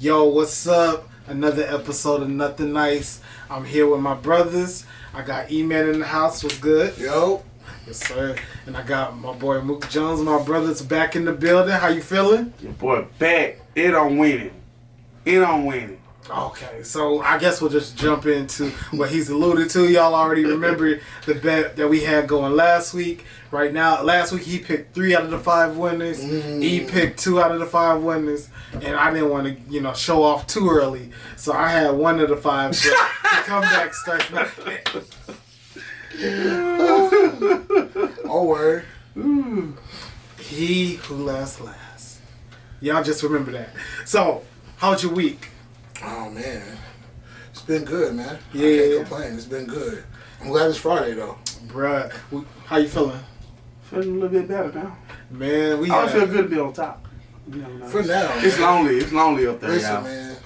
Yo, what's up? Another episode of Nothin Nice. I'm here with my brothers. I got E-Man in the house. What's good? Yo. Yes, sir. And I got my boy Mook Jones. My brothers back in the building. How you feeling? Your boy back. It on winning. It on winning. Okay, so I guess we'll just jump into what he's alluded to. Y'all already remember the bet that we had going last week. Right now, last week he picked 3 out of the 5 winners. He picked 2 out of the 5 winners. And I didn't want to, show off too early. So I had 1 of the 5. But the comeback starts now. Oh, word. He who laughs. Y'all just remember that. So, how's your week? Oh, man. It's been good, man. Yeah. I can't complain. It's been good. I'm glad it's Friday, though. Bruh, how you feeling? Feeling a little bit better now. Man, I feel good to be on top. For now. It's lonely. It's lonely up there, Listen, y'all. man.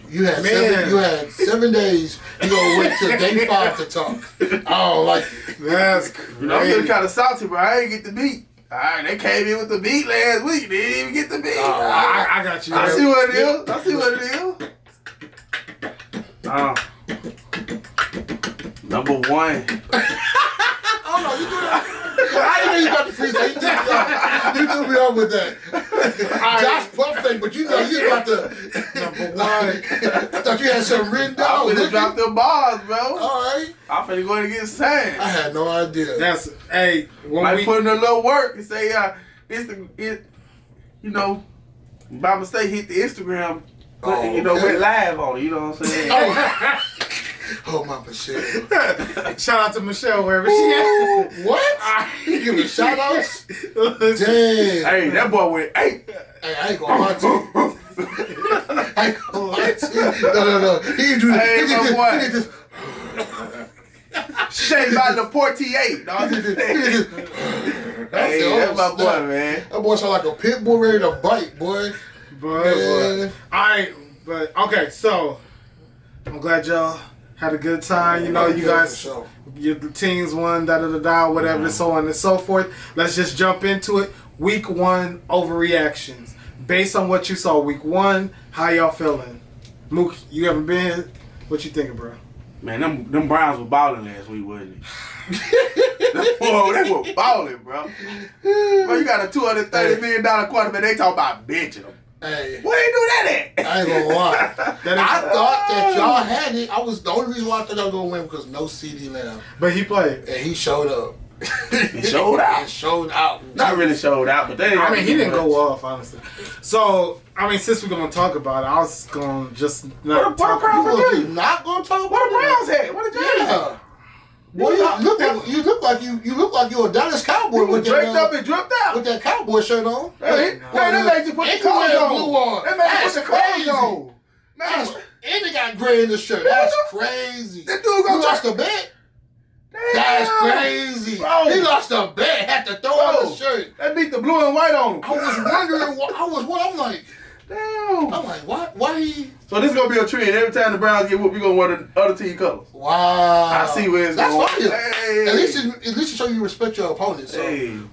You had 7 days. You gonna wait till day 5 to talk. I don't like it. That's crazy. I'm feeling kind of salty, bro. I ain't get the beat. All right, they came in with the beat last week. They didn't even get the beat. I got you. I see what it is. Number 1. Oh, no, you do that. I didn't know you got the freestyle. You threw me off with that. Josh Buffett, but you about to. Number 1. I thought you had something written down. I'm finna drop them bars, bro. All right. I'm finna go and get signed. I had no idea. When we put in a little work and say, by mistake hit the Instagram, went live on it. You know what I'm saying? Oh, my Michelle. Shout out to Michelle wherever she at. What? You giving shout outs? Damn. Hey, that boy went 8. Hey, I ain't gonna lie to you. I ain't gonna lie to you. No. He didn't do that. Hey, He did my this. Shake by the 48. No, hey, that's my boy, man. That boy sound like a pit bull ready to bite, boy. Boy. Okay, so I'm glad y'all had a good time. You guys, your teams won, whatever, so on and so forth. Let's just jump into it. Week 1 overreactions. Based on what you saw week 1, how y'all feeling? Mook, you haven't been? What you thinking, bro? Man, them Browns were balling last week, wasn't it? Boy, they were balling, bro. Bro, you got a $230 million quarterback. They talk about benching them. Hey, where they do that at? I ain't gonna lie. I thought that y'all had it. The only reason why I thought y'all was gonna win because no CD Lamb. But he played. And he showed up. He showed out. He showed out. Not really showed out, but he didn't go off, honestly. So, since we're gonna talk about it, I was gonna just not talk about it. You not gonna talk about what the Browns had? What the Giants had? Boy, you look like you're a Dallas Cowboy with draped up and dripped out with that cowboy shirt on. Hey, they made you put the colors on. They made you put the colors on. Man, and they got gray in the shirt. That's crazy. That dude gonna lost the bet. That's crazy. Bro. He lost the bet. Had to throw on the shirt. They beat the blue and white on him. I was wondering. I'm like, damn. I'm like, why he? So this is gonna be a trend. Every time the Browns get whooped, we gonna wear the other team colors. Wow. I see where it's going. That's fire. Hey. At least you show you respect your opponent. So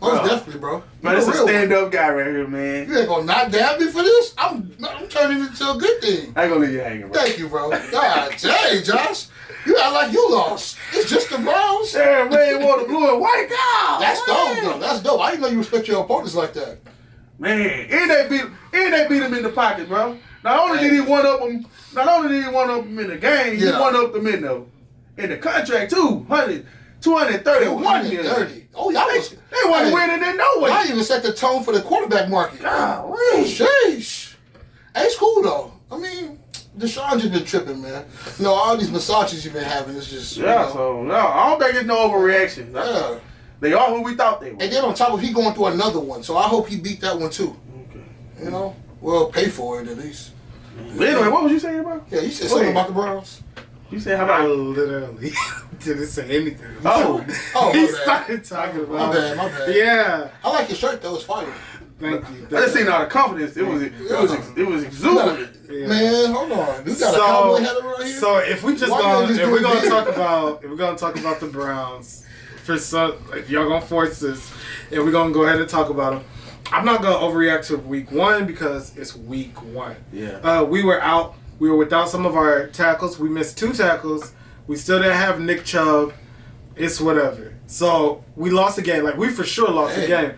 most definitely, bro. Man, it's a stand-up guy right here, man. You ain't gonna knock down me for this? I'm turning it into a good thing. I ain't gonna leave you hanging, bro. Thank you, bro. God dang, Josh. You act like you lost. It's just the Browns. Yeah, man, wore the blue and white. God, that's dope, though. That's dope. I didn't know you respect your opponents like that. Man, and they beat him in the pocket, bro. Not only did he one up him in the game, he one up them in the contract too. 231 million. Oh, y'all they wasn't winning in no way. Y'all even set the tone for the quarterback market. God, sheesh. Hey, it's cool though. I mean, Deshaun just been tripping, man. All these massages you've been having is just So no, I don't think it's no overreaction. Yeah. They are who we thought they were. And then on top of he going through another one, so I hope he beat that one too. Okay. We'll pay for it at least. Anyway, what was you saying about? Yeah, you said something about the Browns. You said how about? I literally didn't say anything. He started talking about. My bad. Yeah. I like your shirt though. It's fire. Thank you. I just seen all the confidence. It was exuberant. Yeah. Man, hold on. You got a cowboy hat around here. So if we're gonna talk about the Browns, if y'all gonna force this, and we're gonna go ahead and talk about them. I'm not gonna overreact to week 1 because it's week 1. Yeah. We were out. We were without some of our tackles. We missed 2 tackles. We still didn't have Nick Chubb. It's whatever. So we lost the game. Like we for sure lost the game.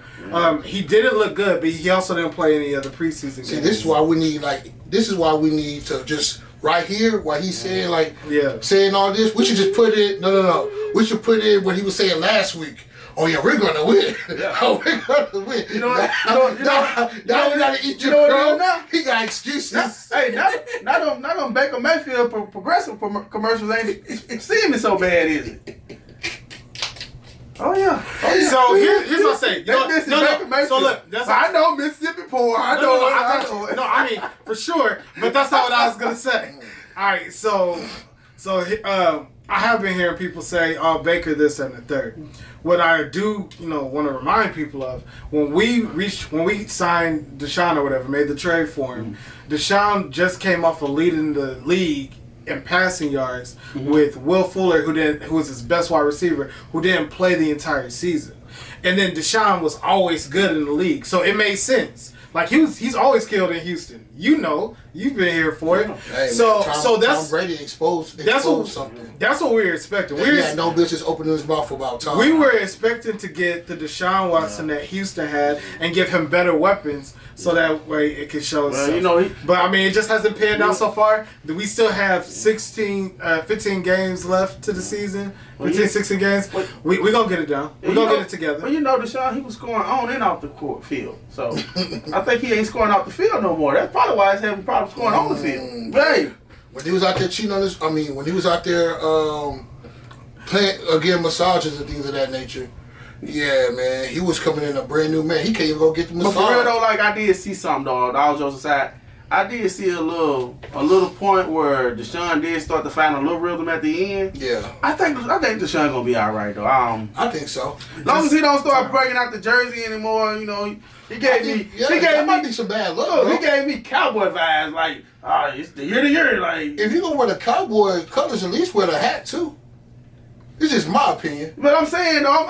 He didn't look good, but he also didn't play any other preseason games. See, this is why we need to just right here while he's saying saying all this. We should just put it. No. We should put in what he was saying last week. Oh yeah, we're gonna win. Yeah. Oh, we're gonna win. You know what? Now you gotta eat your crow. He got excuses. Not on Baker Mayfield progressive commercials ain't seeming so bad, is it? Oh yeah. So here's what I say. So look, I know Mississippi poor. I know. I mean for sure, but that's not what I was gonna say. All right, so I have been hearing people say, "Oh, Baker this and the third." What I do, want to remind people of when we signed Deshaun or whatever, made the trade for him. Deshaun just came off of leading the league in passing yards with Will Fuller, who was his best wide receiver, who didn't play the entire season. And then Deshaun was always good in the league, so it made sense. Like he's always killed in Houston. You've been here for it. Hey, so Tom that's Brady exposed something. That's what we were expecting. He had no business opening his mouth about Tom. We were expecting to get the Deshaun Watson that Houston had and give him better weapons so that way it could show itself. But I mean, it just hasn't panned out so far. We still have 15 games left to the season. 16 games. We're going to get it done. We're going to get it together. Well, Deshaun, he was scoring on and off the court field. So I think he ain't scoring off the field no more. That's probably why he's having problems scoring on the field. Hey. When he was out there cheating on when he was out there playing again massages and things of that nature. Yeah, man, he was coming in a brand new man. He can't even go get the massage. But for real though, I did see something, dog. I was just aside. I did see a little point where Deshaun did start to find a little rhythm at the end. Yeah. I think Deshaun gonna be all right though. I think so. As long as he don't start breaking out the jersey anymore, he gave me. That might be some bad luck. He gave me cowboy vibes. Like, it's the year to year. Like, if you gonna wear the cowboy colors, at least wear the hat too. It's just my opinion. But I'm saying, though,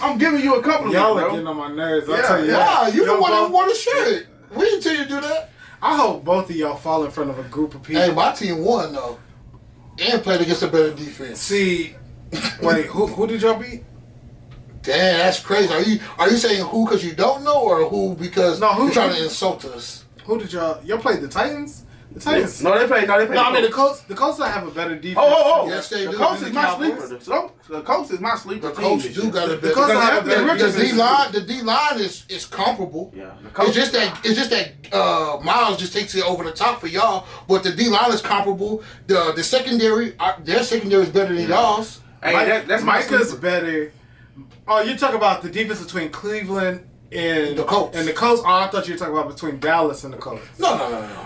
I'm giving you a compliment, Y'all bro. are getting on my nerves. I'll Yeah, tell you yeah. that. You the one that won the shirt. We didn't tell you to do that. I hope both of y'all fall in front of a group of people. Hey, my team won though, and played against a better defense. See, wait, who did y'all beat? Damn, that's crazy. Are you saying who because you don't know, or who because you're trying to insult us? Who did y'all played the Titans? The Titans. No, they played. No, I mean the Colts. The Colts have a better defense. Oh! Yes, they do. The Colts is my Cowboys. sleeper. The Colts is my sleeper. The Colts do got a better. Colts have a better defense. The D line is comparable. Yeah, it's just that Miles just takes it over the top for y'all. But the D line is comparable. The secondary, their secondary is better than y'all's. Hey, that's my Micah's sleeper. better. Oh, you're talking about the defense between Cleveland and the Colts. And the Colts. Oh, I thought you were talking about between Dallas and the Colts. No.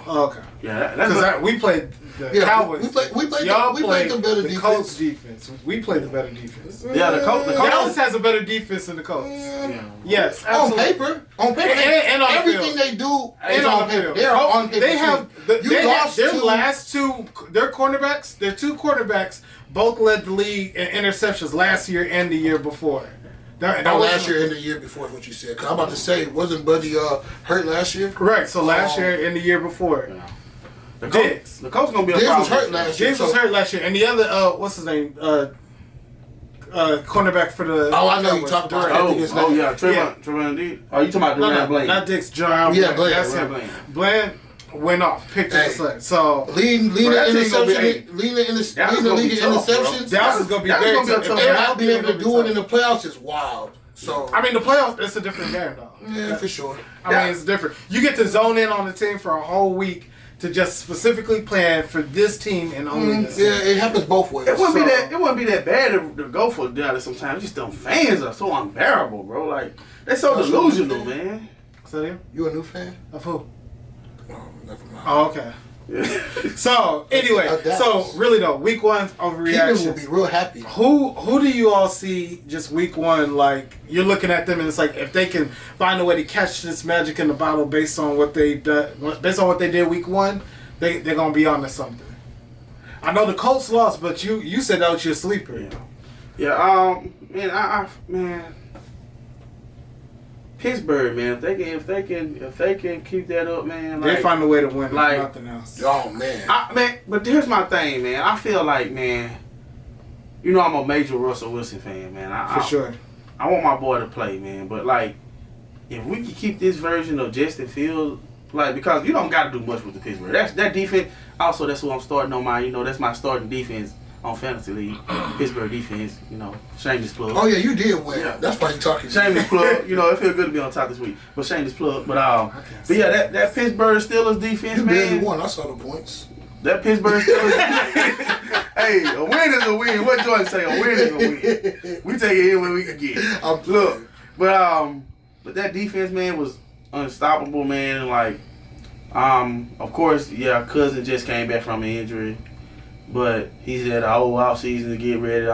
Oh, okay. Yeah, because we played the Cowboys. We played the better defense. Colts defense. We played the better defense. Yeah, the Colts. Dallas has a better defense than the Colts. Yeah. Yes, absolutely. On paper, and on everything the they do is on on the paper. field. They're on paper. They have their two last two. Their cornerbacks. Their two quarterbacks both led the league in interceptions last year and the year before. Last year and the year before is what you said. Cause I'm about to say, wasn't Buddy hurt last year? Correct. So last year and the year before. Yeah. The Diggs gonna be a Diggs problem. was hurt last year. Diggs was hurt last year, and the other what's his name? Cornerback for the. Oh, I know you talked about. Trevon D. Oh, you talking about Durant Blank? Not Diggs. Jerome. Yeah, Bland. That's him. Bland went off, picked up the sled. So leading the league in interceptions. Dallas is gonna be very tough. And not being able to do it in the playoffs is wild. So I mean, the playoffs, it's a different game, though. Yeah, for sure. I mean, it's different. You get to zone in on the team for a whole week to just specifically plan for this team and only this team. Yeah, it happens both ways. It wouldn't be that bad to go for Dallas sometimes. Just them fans are so unbearable, bro. Like they're so delusional, man. Is that him? You a new fan? Of who? Oh, never mind. Oh, okay. So anyway, so really though, week one overreaction. People will be real happy. Who do you all see just week one? Like you're looking at them and it's like if they can find a way to catch this magic in the bottle based on what they did week one, they're gonna be onto something. I know the Colts lost, but you said that was your sleeper. Yeah. Man, man. Pittsburgh, man, if they can keep that up, man, like, they find a way to win. Like, nothing else. Oh man, but here's my thing, man. I feel like, man, you know, I'm a major Russell Wilson fan, man. For sure. I want my boy to play, man. But like, if we can keep this version of Justin Fields, like, because you don't got to do much with the Pittsburgh. That defense. Also, that's who I'm starting on my. You know, that's my starting defense on fantasy league. Pittsburgh defense. You know, shameless plug. Oh yeah, you did win. Yeah. That's why you talking. Shameless plug. You know, it feels good to be on top this week. But shameless plug. But yeah, that Pittsburgh Steelers defense, you man. barely won. I saw the points. That Pittsburgh Steelers. Hey, a win is a win. What Jordan say? A win is a win. We take it in when we can get. Look, but that defense, man, was unstoppable, man. Like, of course, yeah, Cousin just came back from an injury, but he's had a whole offseason to get ready.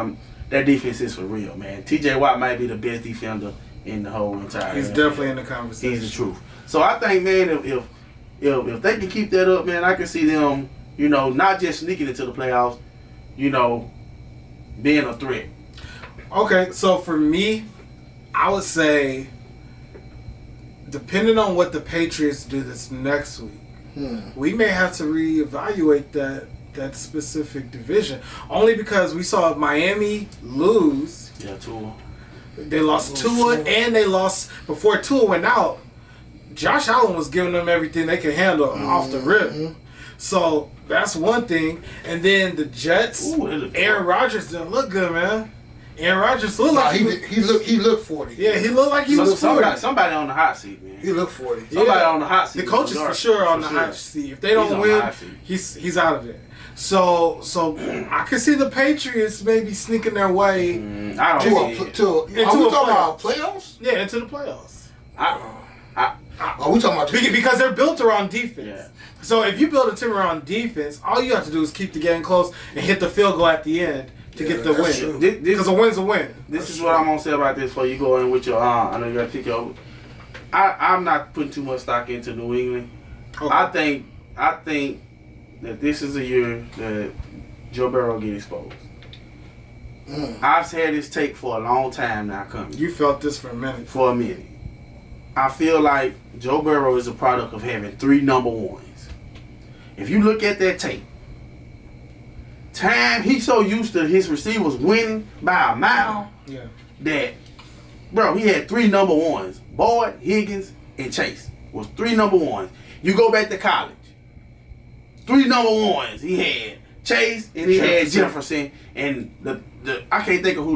That defense is for real, man. T.J. Watt might be the best defender in the whole entire. He's definitely in the conversation. He's the truth. So I think, man, if they can keep that up, man, I can see them, you know, not just sneaking into the playoffs, you know, being a threat. Okay, so for me, I would say, depending on what the Patriots do this next week, we may have to reevaluate that specific division. Only because we saw Miami lose. Yeah, Tua. They lost Tua, and they lost, before Tua went out, Josh Allen was giving them everything they could handle off the rip. So that's one thing. And then the Jets, Aaron Rodgers didn't look good, man. Aaron Rodgers looked like he looked 40. Yeah, he looked like he was 40. Somebody on the hot seat, man. He looked 40. Somebody on the hot seat. The coach is for sure on the hot seat. If they don't win, he's out of there. So I can see the Patriots maybe sneaking their way into playoffs. Yeah, into the playoffs. We talking about because they're built around defense. Yeah. So if you build a team around defense, all you have to do is keep the game close and hit the field goal at the end to get the win. Because a win's a win. This is what I'm gonna say about this before you go in with your. I know you gotta pick your. I'm not putting too much stock into New England. Okay. I think that this is a year that Joe Burrow get exposed. I've had this take for a long time now coming. You felt this for a minute. For a minute. I feel like Joe Burrow is a product of having 3 number ones. If you look at that tape, he's so used to his receivers winning by a mile that, bro, he had 3 number ones. Boyd, Higgins, and Chase was 3 number ones. You go back to college, 3 number ones. He had Chase and he had Jefferson, and I can't think of who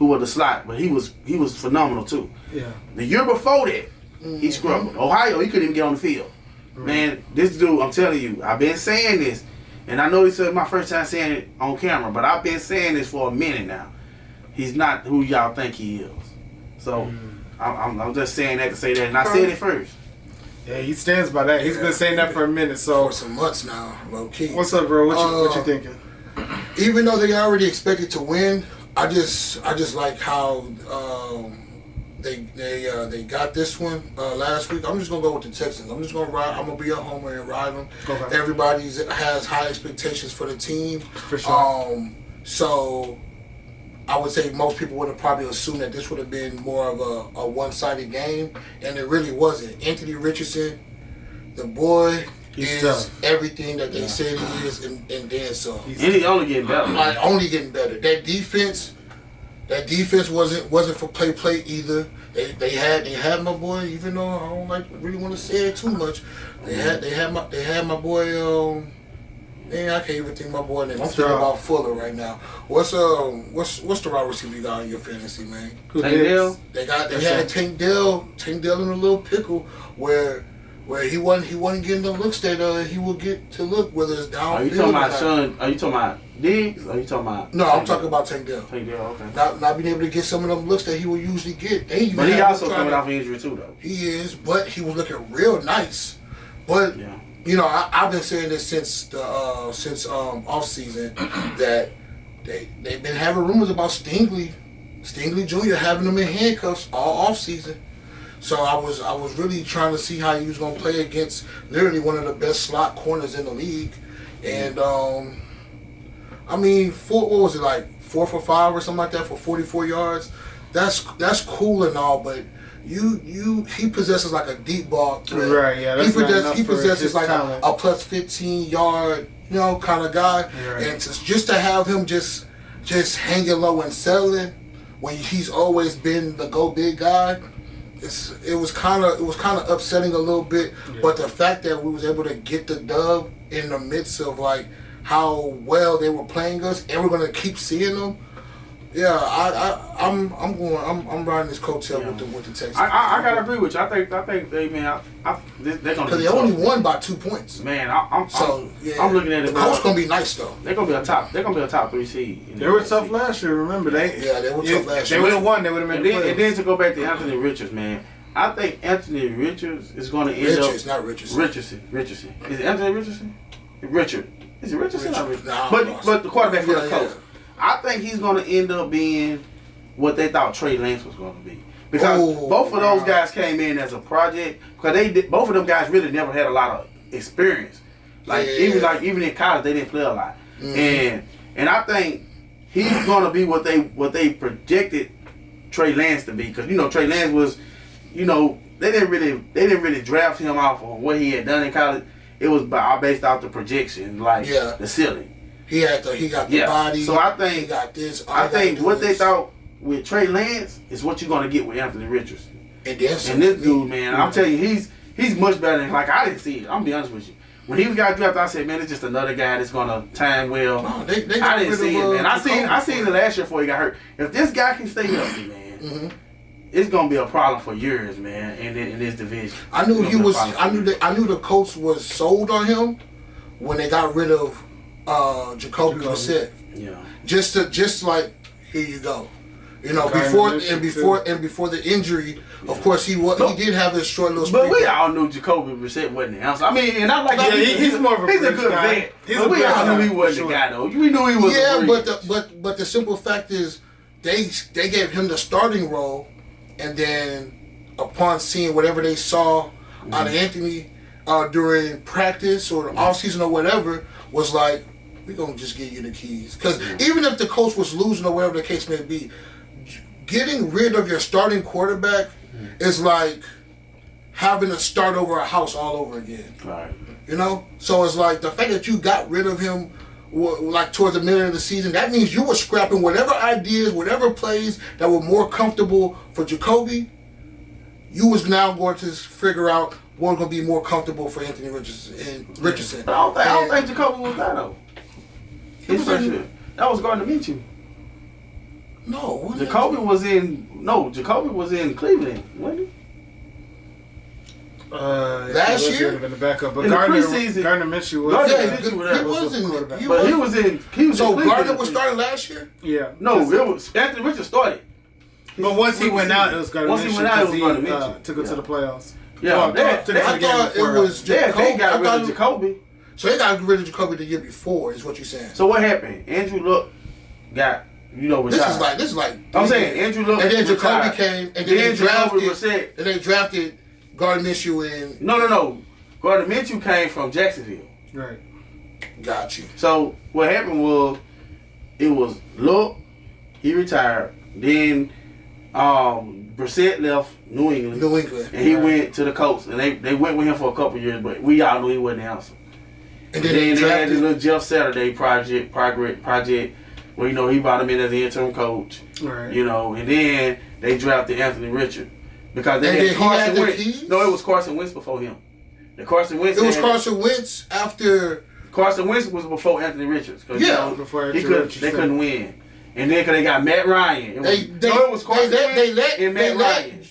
was the slot, but he was phenomenal too. Yeah. The year before that, he struggled. Ohio, he couldn't even get on the field. Right. Man, this dude, I'm telling you, I've been saying this, and I know this is my first time saying it on camera, but I've been saying this for a minute now. He's not who y'all think he is. So I'm just saying that to say that, and I said it first. Yeah, he stands by that. He's been saying that for a minute, so for some months now, low key. What's up, bro? What you thinking? Even though they already expected to win, I just like how they got this one last week. I'm just gonna go with the Texans. I'm just gonna ride. I'm gonna be a homer and ride them. Okay. Everybody has high expectations for the team. For sure. So I would say most people would have probably assumed that this would have been more of a one-sided game, and it really wasn't. Anthony Richardson, the boy, is everything that they said he is, and then some. And he's only getting better. Only getting better. That defense wasn't for play either. They had my boy, even though I don't really want to say it too much. They had my boy. Man, I can't even think of my boy name. I'm thinking about Fuller right now. What's the wide receiver you got in your fantasy, man? Tank Dell. They had Tank Dell in a little pickle where he wasn't getting the looks that he would get to look, whether it's downfield. Are you talking about Sean? Are you talking about Diggs? Or are you talking about? No, I'm talking about Tank Dell. Tank Dell, okay. Not being able to get some of them looks that he would usually get. But he also coming off injury too, though. He is, but he was looking real nice. But you know, I've been saying this since off season that they've been having rumors about Stingley Jr. having him in handcuffs all off season. So I was really trying to see how he was going to play against literally one of the best slot corners in the league, and I mean, what was it, like 4 for 5 or something like that for 44 yards. that's cool and all, but he possesses like a deep ball threat. Right, yeah. That's He possesses like a plus 15 yard, kind of guy. Right. And just to have him just hanging low and settling when he's always been the go big guy, it was kind of upsetting a little bit. Yeah. But the fact that we was able to get the dub in the midst of like how well they were playing us, and we're gonna keep seeing them. Yeah, I'm riding this coattail with the Texans. I gotta agree with you. I think they're gonna. Because they only won by 2 points. Man, I'm looking at it. The coach gonna be nice though. They're gonna be a top 3 seed. They were tough last year. Remember they were tough last year. They would have won. They would have made the playoffs. And then to go back to Anthony Richards, man. I think Anthony Richards is going to end up. Not Richardson. Richardson. Is it Anthony Richardson? Richard. Is it Richardson? Nah, but the quarterback for the coach. Yeah. I think he's going to end up being what they thought Trey Lance was going to be. Because both of those guys came in as a project. Because both of them guys really never had a lot of experience. Even in college, they didn't play a lot. Mm-hmm. And I think he's going to be what they projected Trey Lance to be. Because Trey Lance was, they didn't really draft him off of what he had done in college. It was based off the projection, the ceiling. He got the body. So I think he got this. I think what they thought with Trey Lance is what you're gonna get with Anthony Richards. And this dude, man, I'm telling you, he's much better than I didn't see it. I'm gonna be honest with you. When he got drafted, I said, man, it's just another guy that's gonna time well. No, they I didn't see it, man. I seen it last year before he got hurt. If this guy can stay healthy, man, it's gonna be a problem for years, man. In this division, I knew I knew the coach was sold on him when they got rid of Jacoby Brissett. Yeah. Just like here you go. Before the injury, of course he did have this short little. But we all knew Jacoby Brissett wasn't the answer. I mean, and I'm like, he's more of a good vet. But we all knew he wasn't the guy though. We knew he was. Yeah, but the simple fact is, they gave him the starting role, and then upon seeing whatever they saw out of Anthony during practice or the offseason or whatever, was like, we're going to just give you the keys. Because even if the coach was losing or whatever the case may be, getting rid of your starting quarterback is like having to start over a house all over again. Right. So it's like the fact that you got rid of him like towards the middle of the season, that means you were scrapping whatever ideas, whatever plays that were more comfortable for Jacoby. You was now going to figure out what's going to be more comfortable for Anthony Richardson. But I don't think Jacoby was that though. That was Gardner Minshew. No. Jacoby was in Cleveland, wasn't he? Last year? In the backup, but in Gardner Minshew was. He was in Cleveland. So Gardner was starting last year? Yeah. No, it was Anthony Richards started. But once he went out, it was Gardner Minshew. Once he went out, it was Gardner Minshew. Took it to the playoffs. Yeah, I thought it was Jacoby. They got rid of Jacoby. So they got rid of Jacoby the year before, is what you're saying. So what happened? Andrew Luck got, retired. This is like. I'm saying Andrew Luck. And then Jacoby came, and then they drafted Gardner Minshew in. No. Gardner Minshew came from Jacksonville. Right. Got you. So what happened was, it was Luck, he retired. Then Brissett left New England. And he went to the Colts. And they went with him for a couple of years, but we all knew he wasn't the answer. And then they had the little Jeff Saturday project where, he brought him in as the interim coach. Right. And then they drafted Anthony Richard. Because they had Carson Wentz. No, it was Carson Wentz before him. Carson Wentz after. Carson Wentz was before Anthony Richards. Before Anthony Richards. They couldn't win. And then because they got Matt Ryan. It was Carson Wentz and Matt Ryan.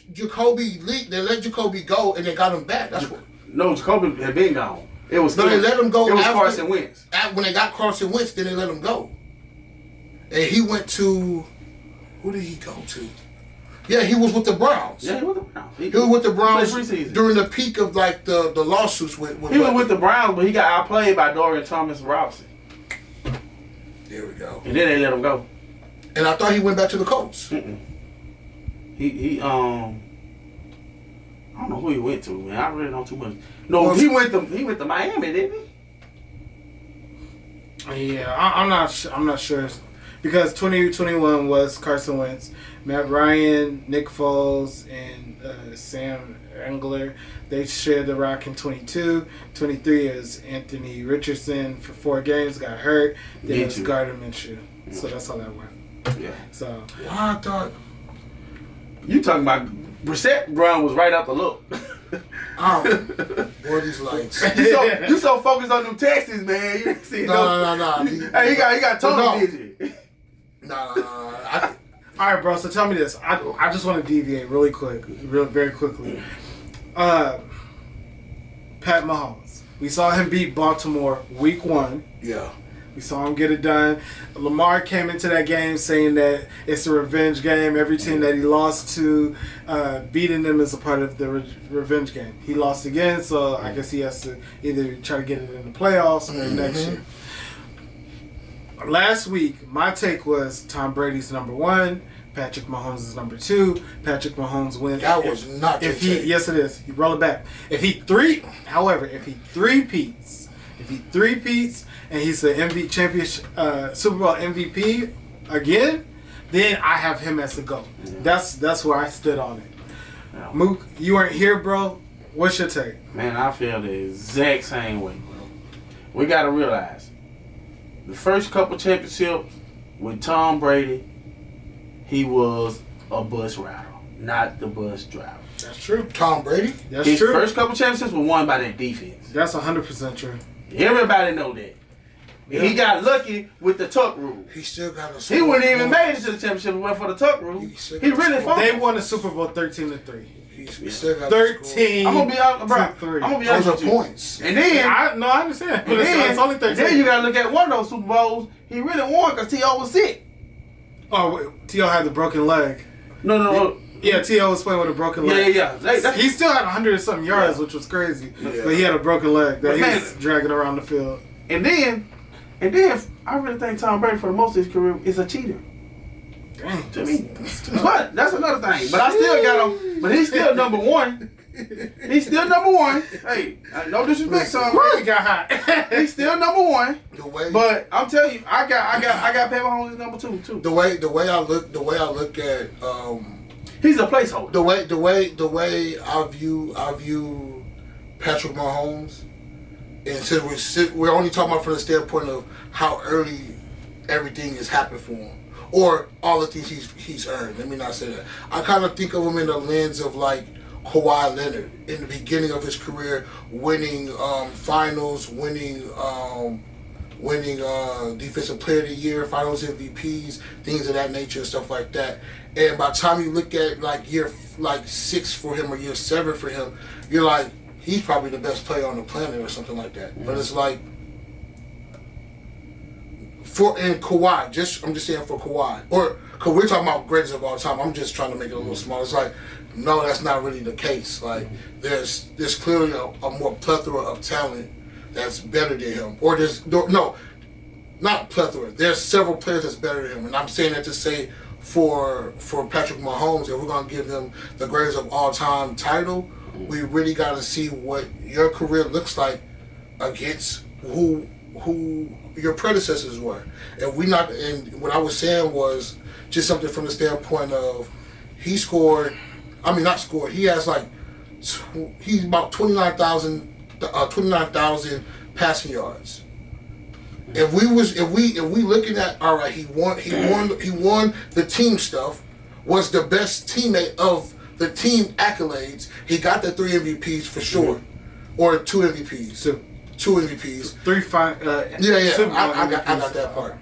They let Jacoby go and they got him back. No, Jacoby had been gone. They let him go. It was Carson Wentz. When they got Carson Wentz, then they let him go. And he went to, who did he go to? Yeah, he was with the Browns. Yeah, he was with the Browns. He was with the Browns during the peak of like the lawsuits with he was with the Browns, but he got outplayed by Dorian Thomas-Robinson. There we go. And then they let him go. And I thought he went back to the Colts. He I don't know who he went to, man. I really don't know too much. No, he went to Miami, didn't he? Yeah, I'm not sure. Because 2021 was Carson Wentz, Matt Ryan, Nick Foles, and Sam Engler. They shared the rock in 22. 23 is Anthony Richardson for 4 games, got hurt. Then it's Gardner Minshew. So that's how that went. Yeah. So. Why I thought. You talking about Brissett run was right out the look. Boy, these lights. You so focused on them Texans, man. You didn't see No. Hey, he got Tony busy. No. All right, bro. So tell me this. I just want to deviate very quickly. Pat Mahomes. We saw him beat Baltimore week 1. Yeah. We saw him get it done. Lamar came into that game saying that it's a revenge game. Every team that he lost to, beating them is a part of the revenge game. He lost again, so I guess he has to either try to get it in the playoffs or next year. Last week, my take was Tom Brady's number 1, Patrick Mahomes is number 2. Patrick Mahomes wins. That was not your take. Yes, it is. You roll it back. If he three-peats, and he's the Super Bowl MVP again, then I have him as the GOAT. That's where I stood on it. Yeah. Mook, you weren't here, bro. What's your take? Man, I feel the exact same way, bro. We got to realize, the first couple championships with Tom Brady, he was a bus rider, not the bus driver. That's true. Tom Brady? That's His true. first couple championships were won by that defense. That's 100% true. Everybody know that. Yeah. He got lucky with the tuck rule. He still got a. He wouldn't even made it to the championship if it went for the tuck rule. He really fought. They won the Super Bowl 13-3. He still got 13. I'm gonna be honest, bro. I'm gonna be honest with you. Points. And then I understand, but it's only 13. Then you gotta look at one of those Super Bowls. He really won because T.O. was sick. Oh, T.O. had the broken leg. No. Yeah, T.O. was playing with a broken leg. Yeah. He still had 100 and something yards, which was crazy. Yeah. But he had a broken leg that he was dragging around the field. And then I really think Tom Brady for the most of his career is a cheater. Dang. To me. But that's another thing. But I still got him. But he's still number 1. He's still number 1. Hey, no disrespect, Tom Brady. Got hot. He's still number 1. But I'm telling you, I got Pat Mahomes as number 2 too. The way I look at He's a placeholder. the way I view Patrick Mahomes, and since we're only talking about from the standpoint of how early everything has happened for him, or all the things he's earned. Let me not say that. I kind of think of him in the lens of like Kawhi Leonard in the beginning of his career, winning finals, winning Defensive Player of the Year, Finals MVPs, things of that nature, and stuff like that. And by the time you look at like year 6 for him or year 7 for him, you're like, he's probably the best player on the planet or something like that. Mm-hmm. But it's like Kawhi, I'm just saying for Kawhi, or because we're talking about greatest of all time. I'm just trying to make it a little smaller. It's like, no, that's not really the case. Like there's clearly a more plethora of talent that's better than him, or not plethora. There's several players that's better than him, and I'm saying that to say for Patrick Mahomes, if we're gonna give him the greatest of all time title, we really got to see what your career looks like against who your predecessors were. And what I was saying was just something from the standpoint of he has like he's about 29,000 passing yards. If we looking at, all right, he won the team stuff, was the best teammate of the team accolades. He got the 3 MVPs for sure, or 2 MVPs. 2 MVPs. 3 fine. I got that part.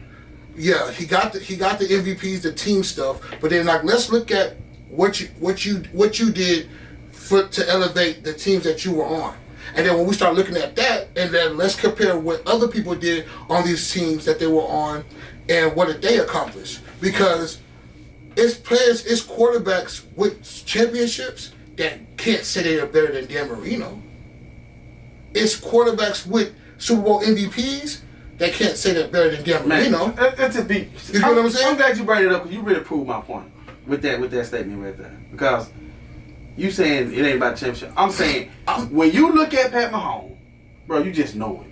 Yeah, he got the MVPs, the team stuff. But then like, let's look at what you did to elevate the teams that you were on. And then when we start looking at that, and then let's compare what other people did on these teams that they were on, and what did they accomplish? Because it's quarterbacks with championships that can't say they're better than Dan Marino. It's quarterbacks with Super Bowl MVPs that can't say they're better than Dan Marino. That's a deep. You know what I'm saying? I'm glad you brought it up because you really proved my point with that statement right there. Because you saying it ain't about championship. I'm saying when you look at Pat Mahomes, bro, you just know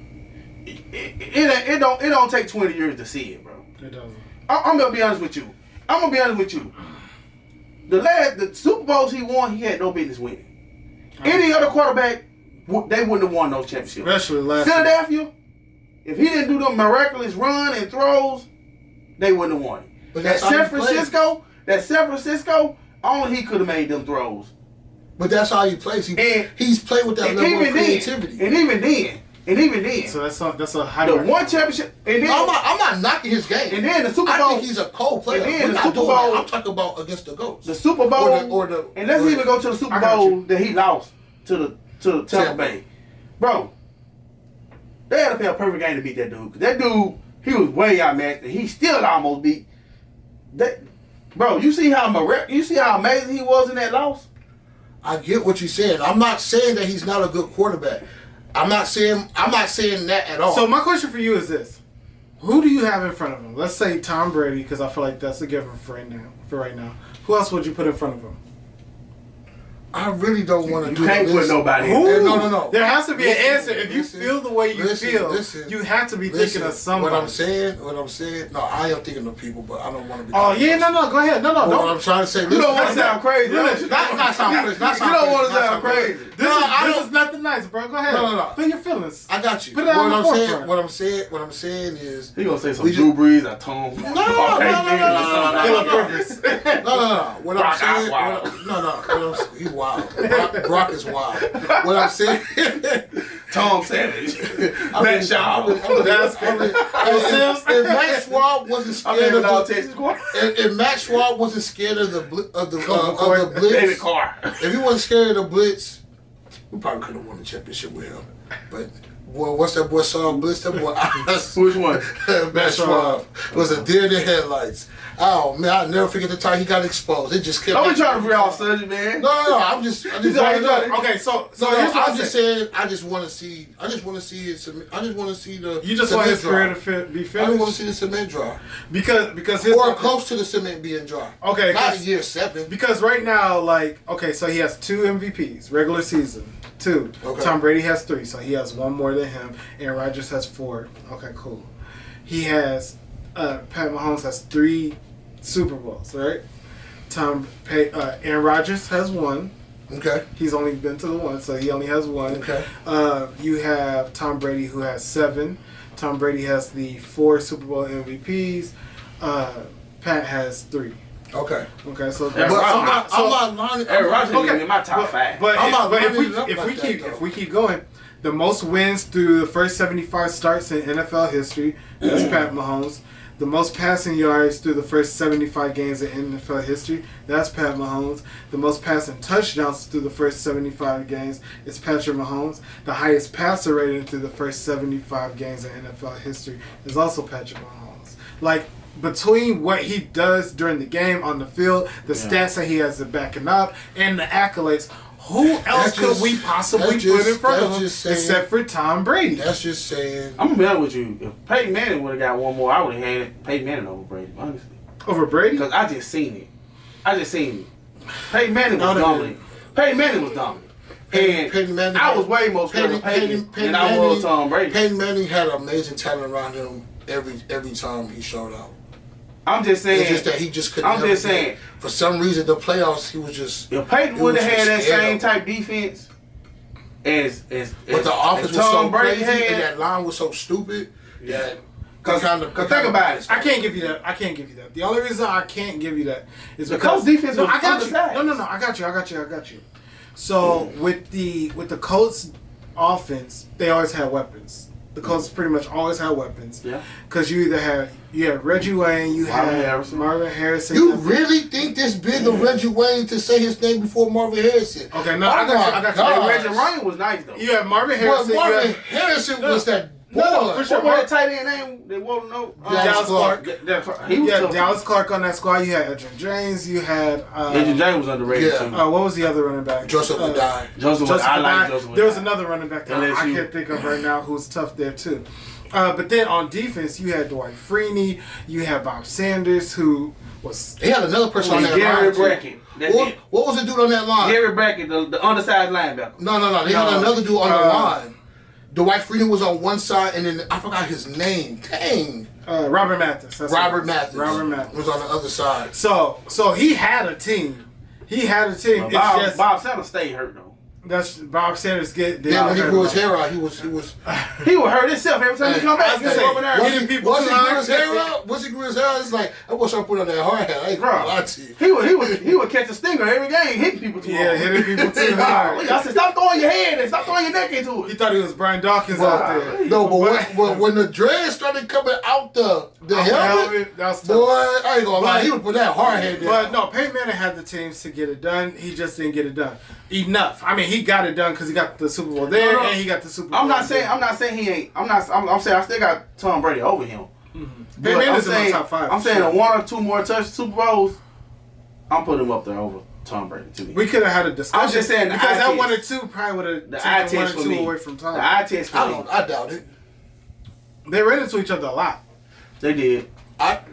it. It don't take 20 years to see it, bro. It doesn't. I'm gonna be honest with you. The Super Bowls he won, he had no business winning. Any other quarterback, they wouldn't have won those championships. Especially last Philadelphia, if he didn't do the miraculous run and throws, they wouldn't have won it. But that San Francisco, only he could have made them throws. But that's how he plays. He's played with that level of creativity. And even then. So that's a high. The one championship. And then I'm not knocking his game. And then the Super Bowl. I think he's a cold player. And then the Super Bowl. I'm talking about against the GOATs. The Super Bowl. And let's even go to the Super Bowl that he lost to Tampa Bay. Bro, they had to play a perfect game to beat that dude. 'Cause that dude, he was way outmatched, and he still almost beat. That, bro, you see how amazing he was in that loss? I get what you're saying. I'm not saying that he's not a good quarterback. I'm not saying that at all. So my question for you is this: who do you have in front of him? Let's say Tom Brady, because I feel like that's a given for right now. Who else would you put in front of him? I really don't want to do You can't put nobody in. No. There has to be an answer. If you feel the way you feel, you have to be thinking of somebody. What I'm saying, no, I am thinking of people, but I don't want to be. Oh, yeah, no, go ahead. No, what I'm trying to say, you don't want to sound crazy. Not sound crazy. You don't want to sound crazy. This is nothing nice, bro. Go ahead. No. Feel your feelings. I got you. Put it on the forefront. What I'm saying is, he gonna say some Drew Brees or Tom. No. What I'm saying, he's wild. Brock is wild. What I'm saying, Tom Savage, Matt Shaw. If Matt Schwab wasn't scared of if Matt Schwab wasn't scared of the blitz, David Carr. If he wasn't scared of the blitz, we probably could have won the championship with him. But boy, what's that boy song? Blitz? That boy. Which one? Matt Schwab was a deer in the headlights. Oh man, I'll never forget the time he got exposed. It just kept. Don't be trying to figure out surgery, man. No. I'm just. Okay, so I'm just saying. I just want to see it. I just want to see the. You just want his career to be finished. I just want to see the cement dry. Because his or close to the cement being dry. Okay, not year 7. Because right now, so he has 2 MVPs, regular season. 2. Okay. Tom Brady has 3, so he has 1 more than him. Aaron Rodgers has 4. Okay, cool. He has Pat Mahomes has 3 Super Bowls, right? Aaron Rodgers has 1. Okay. He's only been to the 1, so he only has 1. Okay. You have Tom Brady, who has 7. Tom Brady has the 4 Super Bowl MVPs. Pat has 3. Okay. So I'm not lying. Aaron Rodgers is in my top 5. But if we keep going, the most wins through the first 75 starts in NFL history, that's Pat Mahomes. The most passing yards through the first 75 games in NFL history, that's Pat Mahomes. The most passing touchdowns through the first 75 games is Patrick Mahomes. The highest passer rating through the first 75 games in NFL history is also Patrick Mahomes. Between what he does during the game on the field, the stats that he has to back him up, and the accolades, who else could we possibly put in front of him except for Tom Brady? That's just saying. I'm gonna be honest with you. If Peyton Manning would have got 1 more, I would have had Peyton Manning over Brady, honestly. Over Brady? Because I just seen it. Peyton Manning was dominant. Peyton Manning was dominant. And Peyton Manning, I was way more scared of Peyton than I was Tom Brady. Peyton Manning had amazing talent around him every time he showed up. I'm just saying. It's just that he just couldn't. I'm just saying. For some reason, the playoffs, he was just. If Peyton would have had that same type defense as but the offense was so crazy and that line was so stupid that. Cause think about it. I can't give you that. The only reason I can't give you that is because defense. I got you. No. I got you. So with the Colts offense, they always had weapons. The Colts pretty much always had weapons. Yeah. Because you had Reggie Wayne, Marvin Harrison. You really think this big of Reggie Wayne to say his name before Marvin Harrison? Okay, no, I got you. Reggie Wayne was nice though. You had Marvin Harrison. Marvin Harrison was that. No, for sure. What tight end name? They won't know. Dallas Clark. He had Dallas Clark on that squad. You had Edgerrin James. You had. Edgerrin James was underrated too. What was the other running back? Joseph Adai. I like Joseph Adai. There was another running back that I can't think of right now who's tough there too. But then on defense, you had Dwight Freeney. You had Bob Sanders, who was. He had another person on that line. Gary Brackett. What was the dude on that line? Gary Brackett, the undersized linebacker. No. They had another dude on the line Dwight Freeman was on one side, and then I forgot his name. Dang. Robert Mathis. Robert Mathis. Robert Mathis was on the other side. So he had a team. Well, Bob Sanders stayed hurt though. That's Bob Sanders get. Yeah, when he grew his hair out, he was. He would hurt himself every time he come back. Once he grew his hair out, it's like I wish I put on that hard hat. I ain't gonna lie to you. He would catch a stinger every game, hitting people too hard. Yeah, hitting people too hard. I said, stop throwing your head and stop throwing your neck into it. He thought he was Brian Dawkins out there. No, but when the dreads started coming out the helmet, that was tough. Boy, I ain't gonna lie, he would put that hard head there. But no, Peyton Manning had the teams to get it done. He just didn't get it done enough. I mean, he got it done because he got the Super Bowl there and he got the Super Bowl. I'm not saying he ain't. I'm saying I still got Tom Brady over him. Mm-hmm. Peyton Manning's in my top 5. I'm saying one or two more Super Bowls. I'm putting him up there over Tom Brady to me. We could have had a discussion. I'm just saying because that 1 or 2 probably would have taken 1 or 2 away from Tom. The eye test for me. I doubt it. They ran into each other a lot. They did.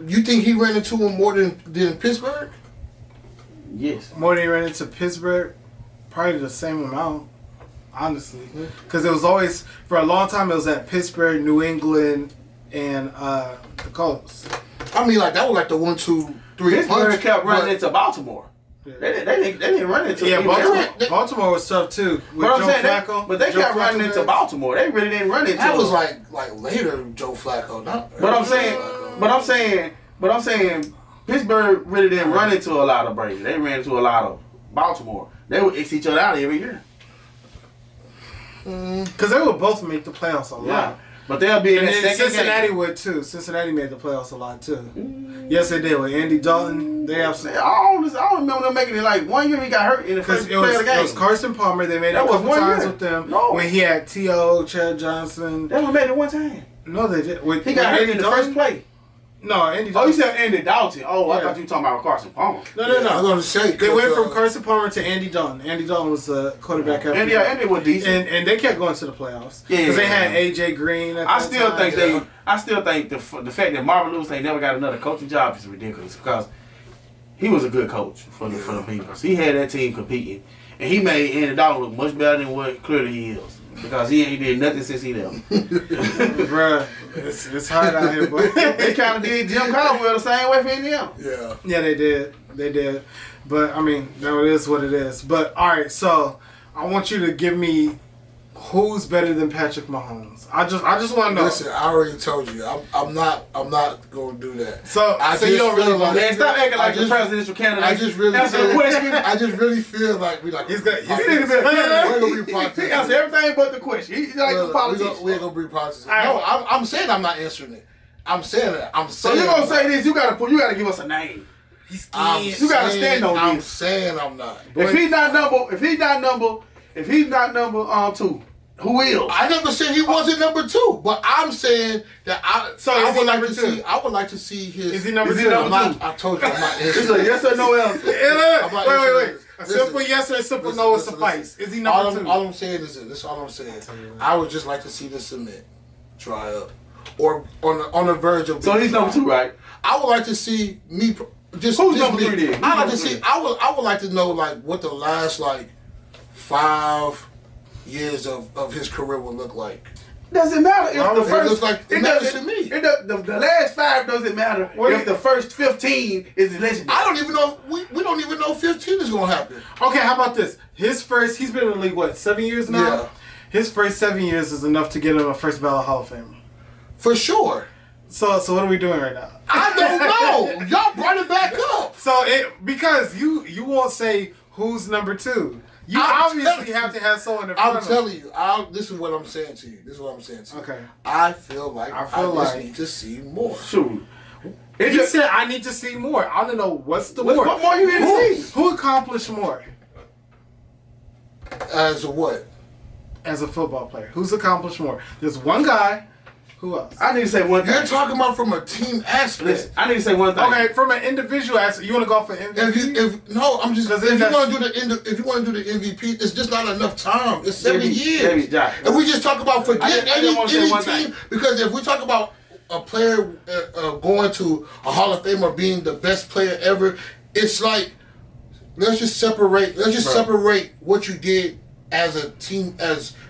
You think he ran into him more than Pittsburgh? Yes. More than he ran into Pittsburgh? Probably the same amount, honestly. Because it was always, for a long time, it was at Pittsburgh, New England, and the Colts. I mean, like, that was like the 1, 2, 3 Pittsburgh kept running into Baltimore. Yeah. They didn't run into Baltimore was tough, too. With Joe Flacco. But they kept running into Baltimore. They really didn't run into that was like later Joe Flacco. But I'm saying Pittsburgh really didn't run into a lot of Brady. They ran into a lot of Baltimore. They would X each other out every year. Because they would both make the playoffs a lot. Yeah. But they'll be in the second Cincinnati game. Would too. Cincinnati made the playoffs a lot too. Yes, they did. With Andy Dalton, they absolutely. I don't remember them making it like 1 year. He got hurt in the first play of the game. It was Carson Palmer. They made it a couple times with them. No. When he had T.O., Chad Johnson. They only made it one time. No, they did. He got hurt in the first play. No, Andy Dalton. Oh, you said Andy Dalton. Oh, I thought you were talking about Carson Palmer. No. I'm going to say. They went from Carson Palmer to Andy Dalton. Andy Dalton was the quarterback. Andy was decent. And they kept going to the playoffs. Yeah. Because they had A.J. Green. I still think the fact that Marvin Lewis ain't never got another coaching job is ridiculous because he was a good coach for the people. He had that team competing. And he made Andy Dalton look much better than what clearly he is. Because he ain't did nothing since he left. Bruh, it's hard out here, boy. They kind of did Jim Caldwell the same way for Indiana. Yeah. Yeah, they did. But, I mean, no, it is what it is. But, all right, so I want you to give me who's better than Patrick Mahomes. I just want to know. Listen, I already told you. I'm not going to do that. So you don't really want to. Stop acting like the presidential candidate. I just really feel like we like. He's good. We're gonna be politics. He answers everything but the question. He's like the politician. We ain't gonna be politics. No, I'm saying I'm not answering it. I'm saying it. So you're gonna say this? You gotta give us a name. You gotta stand on this. I'm saying I'm not. If he's not number 2. Who is? I never said he wasn't number 2, but I'm saying that I would like to see his. Is he number 2? I told you I'm not answering. It's a yes or no answer. Wait. A simple yes or a simple no will suffice. Is he number 2? All I'm saying is this. This is all I'm saying. I would just like to see this submit, try up, or on the verge of. So he's number 2, right? I would like to see me. Who's number 3 then? I like to see. I would like to know like what the last 5 years of his career would look like. Doesn't matter if the first. It matters to me. The last 5 doesn't matter if the first 15 is legendary. I don't even know. We don't even know 15 is gonna happen. Okay, how about this? He's been in the league 7 years now. Yeah. His first 7 years is enough to get him a first ballot Hall of Famer. For sure. So what are we doing right now? I don't know. Y'all brought it back up. So because you won't say who's number 2. You obviously have to have someone in front of him. I'm telling you. This is what I'm saying to you. Okay. I feel like I need to see more. Shoot. He said I need to see more. I don't know what's more. What more you need to see? Who accomplished more? As a what? As a football player. Who's accomplished more? There's one guy. Who else? I need to say one thing. You're talking about from a team aspect. Listen, I need to say one thing. Okay, from an individual aspect. You want to go for MVP? If you want to do the MVP, it's just not enough time. It's 7 years. And we just talk about forget any team, because if we talk about a player going to a Hall of Fame or being the best player ever, it's like let's just separate what you did as a team,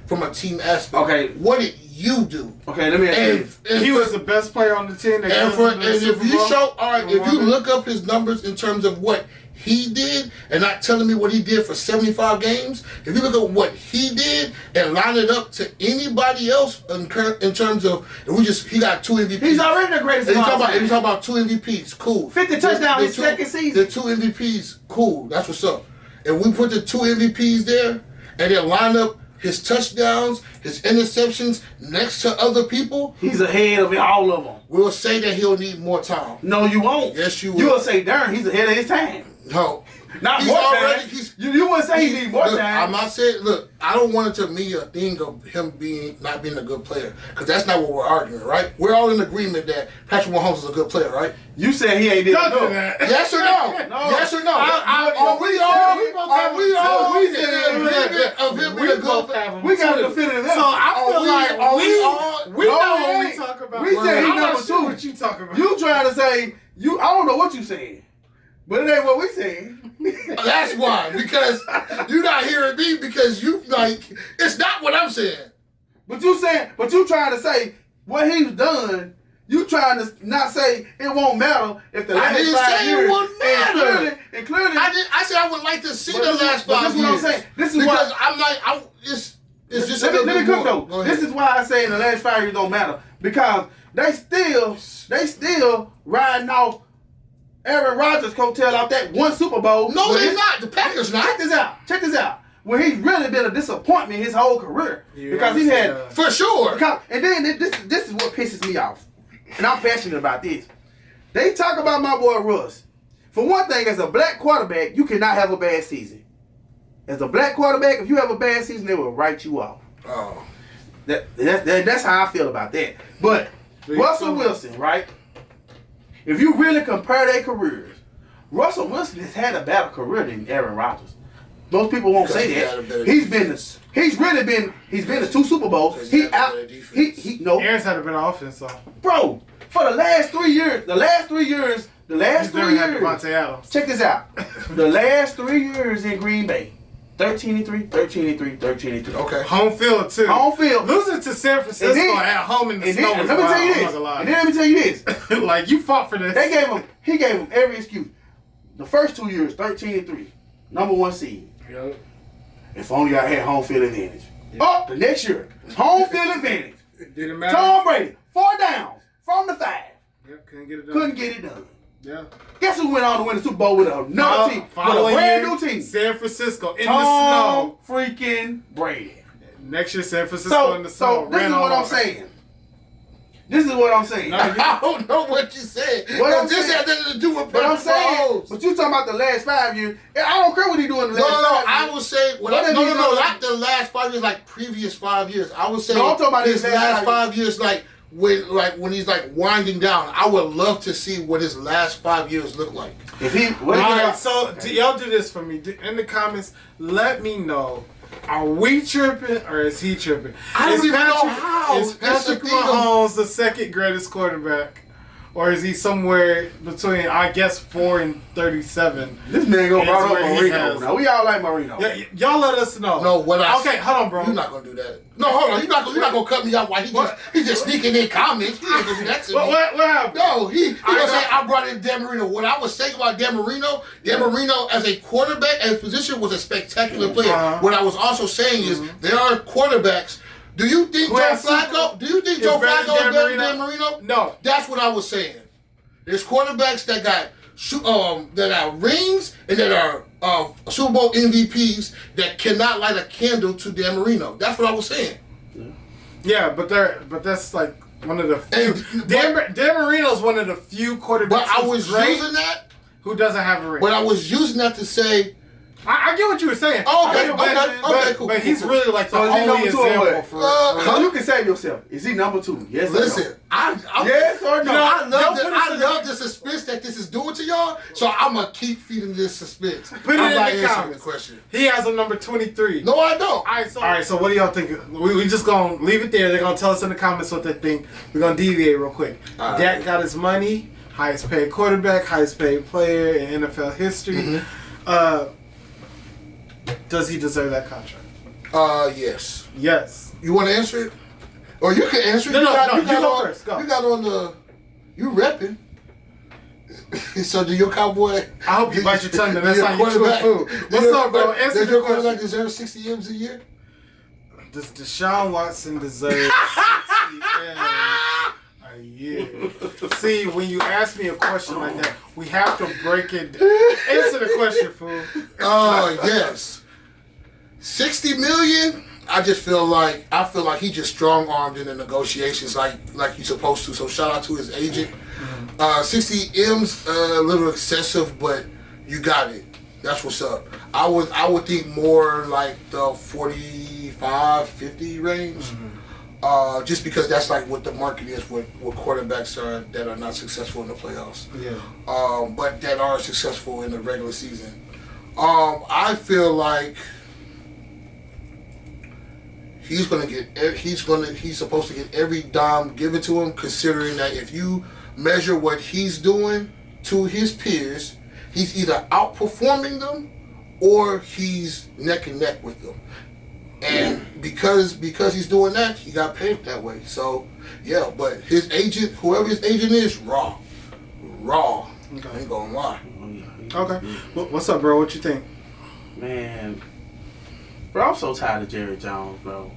from a team aspect. Okay. What did you do? Okay, let me ask you. He was the best player on the team. And if you show, all right, if you look up his numbers in terms of what he did, and not telling me what he did for 75 games, if you look at what he did and line it up to anybody else in terms of, he got 2 MVPs. He's already the greatest. If you talk about 2 MVPs, cool. 50 touchdowns his second season. The 2 MVPs, cool. That's what's up. If we put the 2 MVPs there and then line up his touchdowns, his interceptions next to other people, he's ahead of all of them. We'll say that he'll need more time. No, you won't. Yes, you will. You'll say, darn, he's ahead of his time. No. Not he's more already, time. You wouldn't say he need more time. I'm not saying, look, I don't want it to be a thing of him not being a good player. Because that's not what we're arguing, right? We're all in agreement that Patrick Mahomes is a good player, right? You said he ain't did Don't do that. Yes or no? No. Yes or no? Are we all in agreement of him being a good player? We got to definitive evidence. So I feel like we know what we talk about. We said he number two. What you talking about? You trying to say, I don't know what you saying. But it ain't what we saying. That's why. Because you're not hearing me because it's not what I'm saying. But you trying to say what he's done. You trying to not say it won't matter if the last 5 years. I didn't say it wouldn't matter. And clearly, I said I would like to see the last 5 years. This is what I'm saying. This is because why I'm like, it's just let me cook though. This is why I say in the last 5 years don't matter because they still riding off Aaron Rodgers' coattail out that one Super Bowl. No, they're not. The Packers not. Check this out. Well, he's really been a disappointment his whole career because he had for sure. And then this is what pisses me off, and I'm passionate about this. They talk about my boy Russ. For one thing, as a black quarterback, you cannot have a bad season. As a black quarterback, if you have a bad season, they will write you off. Oh, that's how I feel about that. But Russell Wilson, right? If you really compare their careers, Russell Wilson has had a better career than Aaron Rodgers. Most people won't say that. He's been to 2 Super Bowls. Aaron's had a better offense, so. Bro, for the last 3 years, Devontae Adams. Check this out. The last 3 years in Green Bay, 13-3, 13-3, 13-3. Okay. Home field too. Home field. Losing to San Francisco at home in the snow. Let me tell you this. And then let me tell you this. Like you fought for this. He gave him every excuse. The first 2 years, 13-3, number 1 seed. Yep. If only I had home field advantage. Oh, the next year, home field advantage. It didn't matter. Tom Brady, 4 downs from the 5. Yep, couldn't get it done. Yeah. Guess who went on to win the Super Bowl with another team? With a brand new team. San Francisco in Tom the snow. Freaking Brady. Next year, San Francisco in the snow. So this is what I'm saying. This is what I'm saying. No, I don't know what you said. This had nothing to do with what I'm saying. But you talking about the last 5 years. I don't care what he doing in the last 5 years. I would say, not the last 5 years, like previous 5 years. I would say, I'm talking about his last 5 years, when he's winding down. I would love to see what his last 5 years look like. So y'all do this for me in the comments. Let me know. Are we tripping or is he tripping? I don't even know how. Is Patrick Mahomes the second greatest quarterback? Or is he somewhere between, I guess, 4 and 37? This man go right up Marino. Now, we all like Marino. Yeah, y'all let us know. No, okay, hold on, bro. You're not going to do that. No, hold on. You're not going to cut me out while he's just sneaking in comments. He ain't going to do that to me. What happened? No, he going to say, I brought in Dan Marino. What I was saying about Dan Marino as a quarterback, as a position, was a spectacular player. What I was also saying is, there are quarterbacks. Do you think Joe Flacco is better than Dan Marino? No. That's what I was saying. There's quarterbacks that got rings and that are Super Bowl MVPs that cannot light a candle to Dan Marino. That's what I was saying. Yeah, but that's like one of the few. Dan Marino's one of the few quarterbacks. But I was using that. Who doesn't have a ring? But I was using that to say. I get what you were saying. Okay, cool. But he's really like the only example for. You can save yourself. Is he number 2? Yes. Listen, yes or no? I love the suspense that this is doing to y'all. So I'm gonna keep feeding this suspense. Put it in the comments. He has a number 23. No, I don't. All right. So what do y'all think? We just gonna leave it there. They're gonna tell us in the comments what they think. We're gonna deviate real quick. Dak got his money. Highest paid quarterback. Highest paid player in NFL history. Mm-hmm. Does he deserve that contract? Yes. Yes. You want to answer it? Or you can answer it. No, you go first. Go. You got on the... You repping. So do your Cowboy... I hope you bite your tongue, that's how you chew food. What's up, bro? Answer does the your question. quarterback deserve 60 M's a year? Does Deshaun Watson deserve 60 M's a year? See, when you ask me a question like that, we have to break it. Answer the question, fool. Oh, yes. 60 million? I feel like he just strong-armed in the negotiations like he's supposed to. So shout out to his agent. 60 M's a little excessive, but you got it. That's what's up. I would think more like the 45, 50 range. Just because that's like what the market is with quarterbacks that are not successful in the playoffs. Yeah. But that are successful in the regular season. I feel like he's supposed to get every dime given to him, considering that if you measure what he's doing to his peers, he's either outperforming them or he's neck and neck with them. And because he's doing that, he got paid that way. So yeah, but his agent, whoever his agent is, raw. Okay. I ain't gonna lie. Okay. What's up, bro? What you think? Man, bro, I'm so tired of Jerry Jones, bro.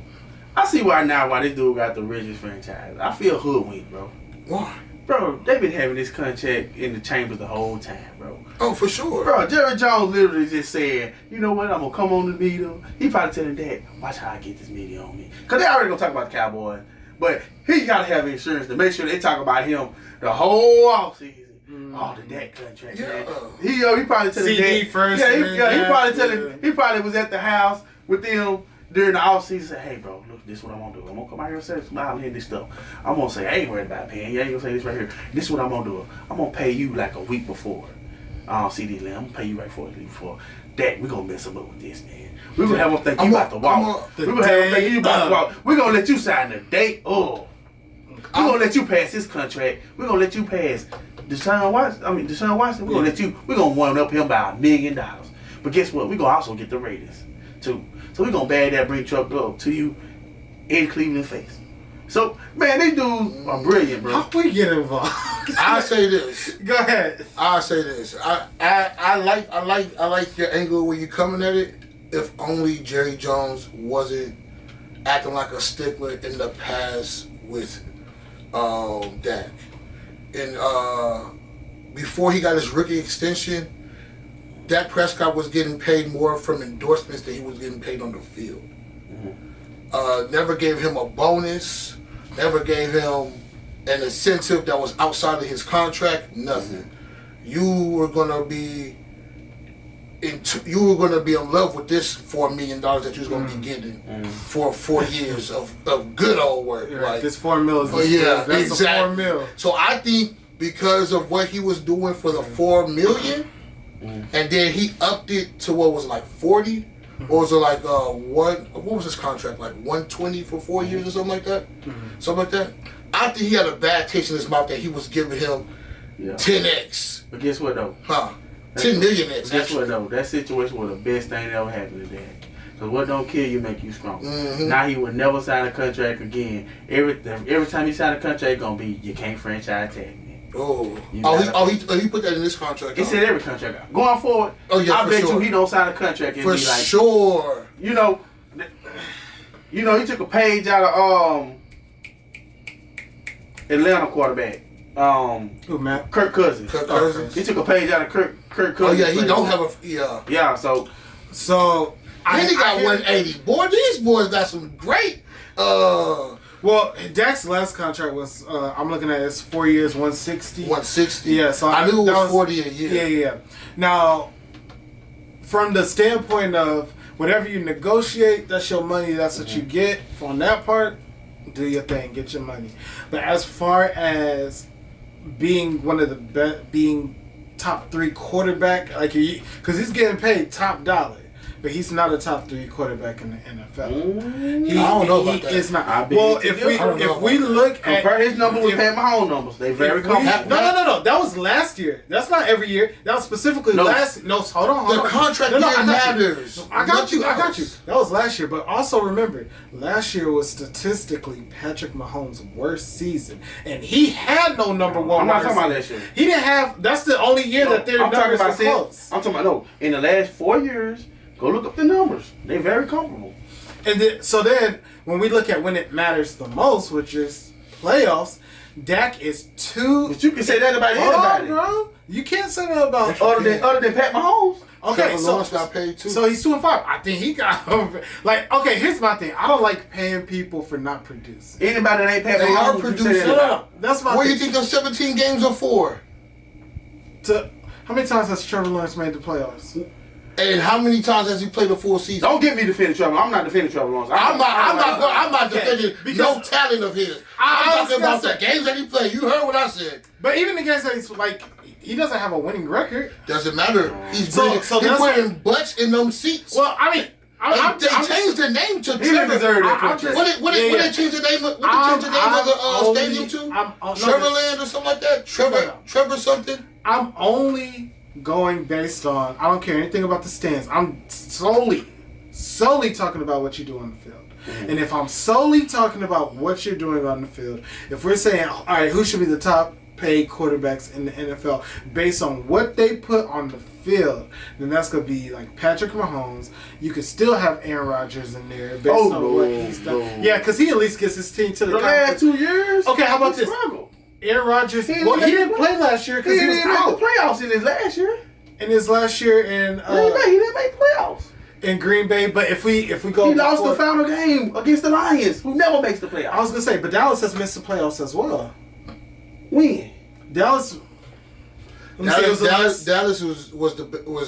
I see why this dude got the richest franchise. I feel hoodwinked, bro. Why? Bro, they've been having this contract in the chambers the whole time, bro. Oh, for sure. Bro, Jerry Jones literally just said, you know what, I'm going to come on the media. He probably telling Dad, watch how I get this media on me. Because they already going to talk about the Cowboys. But he got to have insurance to make sure they talk about him the whole offseason. Oh, the Dak contract, man. He probably telling Dad. First. He probably was at the house with them during the offseason. Say, hey, bro, look, this is what I'm going to do. I'm going to come out here and say, smile and this stuff. I'm going to say, I ain't worried about paying. You ain't going to say this right here. This is what I'm going to do. I'm going to pay you like a week before. CD Lamb, I'm going to pay you right before. Dak, we're going to mess him up with this, man. We're going to have him think you about to walk. We're going to have him think you about to walk. We're going to let you sign the date. We're going to let you pass this contract. We're going to let you pass Deshaun Watson. We're going to let you, we're going to one up him by $1 million. But guess what? We're going to also get the Raiders, too. So we're going to bag that bring truck up to you in Cleveland face. So, man, these dudes are brilliant, bro. How we get involved? I'll say this. Go ahead. I'll say this. I like your angle where you're coming at it. If only Jerry Jones wasn't acting like a stickler in the past with Dak. And before he got his rookie extension, Dak Prescott was getting paid more from endorsements than he was getting paid on the field. Never gave him a bonus. Never gave him an incentive that was outside of his contract. Nothing. You were gonna be in love with this $4 million that you was gonna be getting for 4 years of good old work. Right. Like This $4 million that's exactly. $4 million. So I think because of what he was doing for the $4 million, and then he upped it to what was it, like 40. Or was it like what was his contract, like 120 for 4 years or something like that? Something like that. I think he had a bad taste in his mouth that he was giving him 10x. But guess what though? 10 million x. Guess what though? That situation was the best thing that ever happened to Dak. Because what don't kill you make you stronger. Now he would never sign a contract again. Every time he signed a contract, it's gonna be you can't franchise tag me. He put that in his contract. He said every contract. Going forward, I bet you he don't sign a contract and for be like, sure. You know, he took a page out of Atlanta quarterback. Who, Matt? Kirk Cousins. Kirk Cousins. He took a page out of Kirk Cousins. Oh yeah, he don't have a Yeah, so he got 180. Boy, these boys got some great. Well, Dak's last contract was, I'm looking at it's 4 years, 160. 160. Yeah, so I knew it was 40 a year. Yeah. Now, from the standpoint of whatever you negotiate, that's your money, that's what you get. On that part, do your thing, get your money. But as far as being one of the best, being top 3 quarterback, like, because he's getting paid top dollar. but he's not a top 3 quarterback in the NFL. I don't know about that. Is not. Well, if we look at compare his numbers with Pat Mahomes numbers, they very comparable. No. That was last year. That's not every year. That was specifically last. No, hold on. The contract year matters. I got you. That was last year, but also remember, last year was statistically Patrick Mahomes' worst season, and he had no number one. I'm not talking about last year. He didn't have. That's the only year that their numbers were close. I'm talking about in the last 4 years. Go look up the numbers. They're very comparable. And then when we look at when it matters the most, which is playoffs, Dak is 2. But you can say that about anybody, bro. You can't say that about other than Pat Mahomes. Okay, so got paid too. So he's 2-5. I think he got okay. Here's my thing. I don't like paying people for not producing. Anybody that ain't Pat Mahomes, they are producing. That's my. What do you think those 17 games are for? How many times has Trevor Lawrence made the playoffs? And how many times has he played a full season? Don't get me defending Trevor. I'm not defending Trevor Lawrence. I'm not defending no talent of his. I'm talking about the games that he played. You heard what I said. But even the games that he's he doesn't have a winning record. Doesn't matter. He's putting butts in them seats. Well, I mean, they changed the name to Trevor. What they changed the name of? What they changed the name of the stadium to? Trevorland or something like that. Trevor something. I'm only going based on, I don't care anything about the stands. I'm solely talking about what you do on the field. Mm-hmm. And if I'm solely talking about what you're doing on the field, if we're saying, all right, who should be the top paid quarterbacks in the NFL based on what they put on the field, then that's going to be like Patrick Mahomes. You could still have Aaron Rodgers in there based on what he's done. Yeah, because he at least gets his team to the last 2 years. Okay, how about this? Aaron Rodgers, he didn't play last year because he was out. He didn't make the playoffs in his last year. In his last year in he didn't make playoffs in Green Bay. But if we go, he lost the final game against the Lions, who never makes the playoffs. I was gonna say, but Dallas has missed the playoffs as well. When Dallas was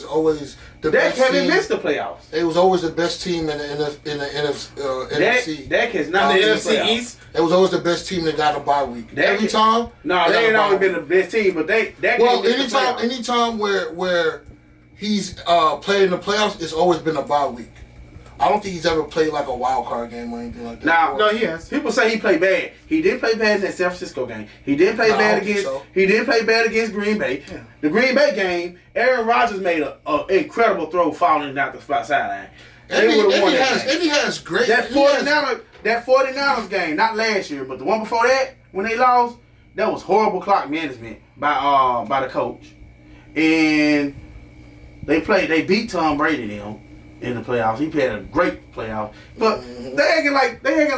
always the best team. Dak haven't missed the playoffs. It was always the best team in the NFC. Dak has not in the missed NFC East. It was always the best team that got a bye week. Every time. No, they ain't always been the best team, but anytime where he's played in the playoffs, it's always been a bye week. I don't think he's ever played like a wild card game or anything like that. No, he has. People say he played bad. He did play bad in that San Francisco game. He did play bad against. He did play bad against Green Bay. Yeah. The Green Bay game, Aaron Rodgers made an incredible throw falling down the sideline. And he has great. That 49ers game, not last year, but the one before that, when they lost, that was horrible clock management by the coach, and they beat Tom Brady them in the playoffs. He played a great playoff, but they acting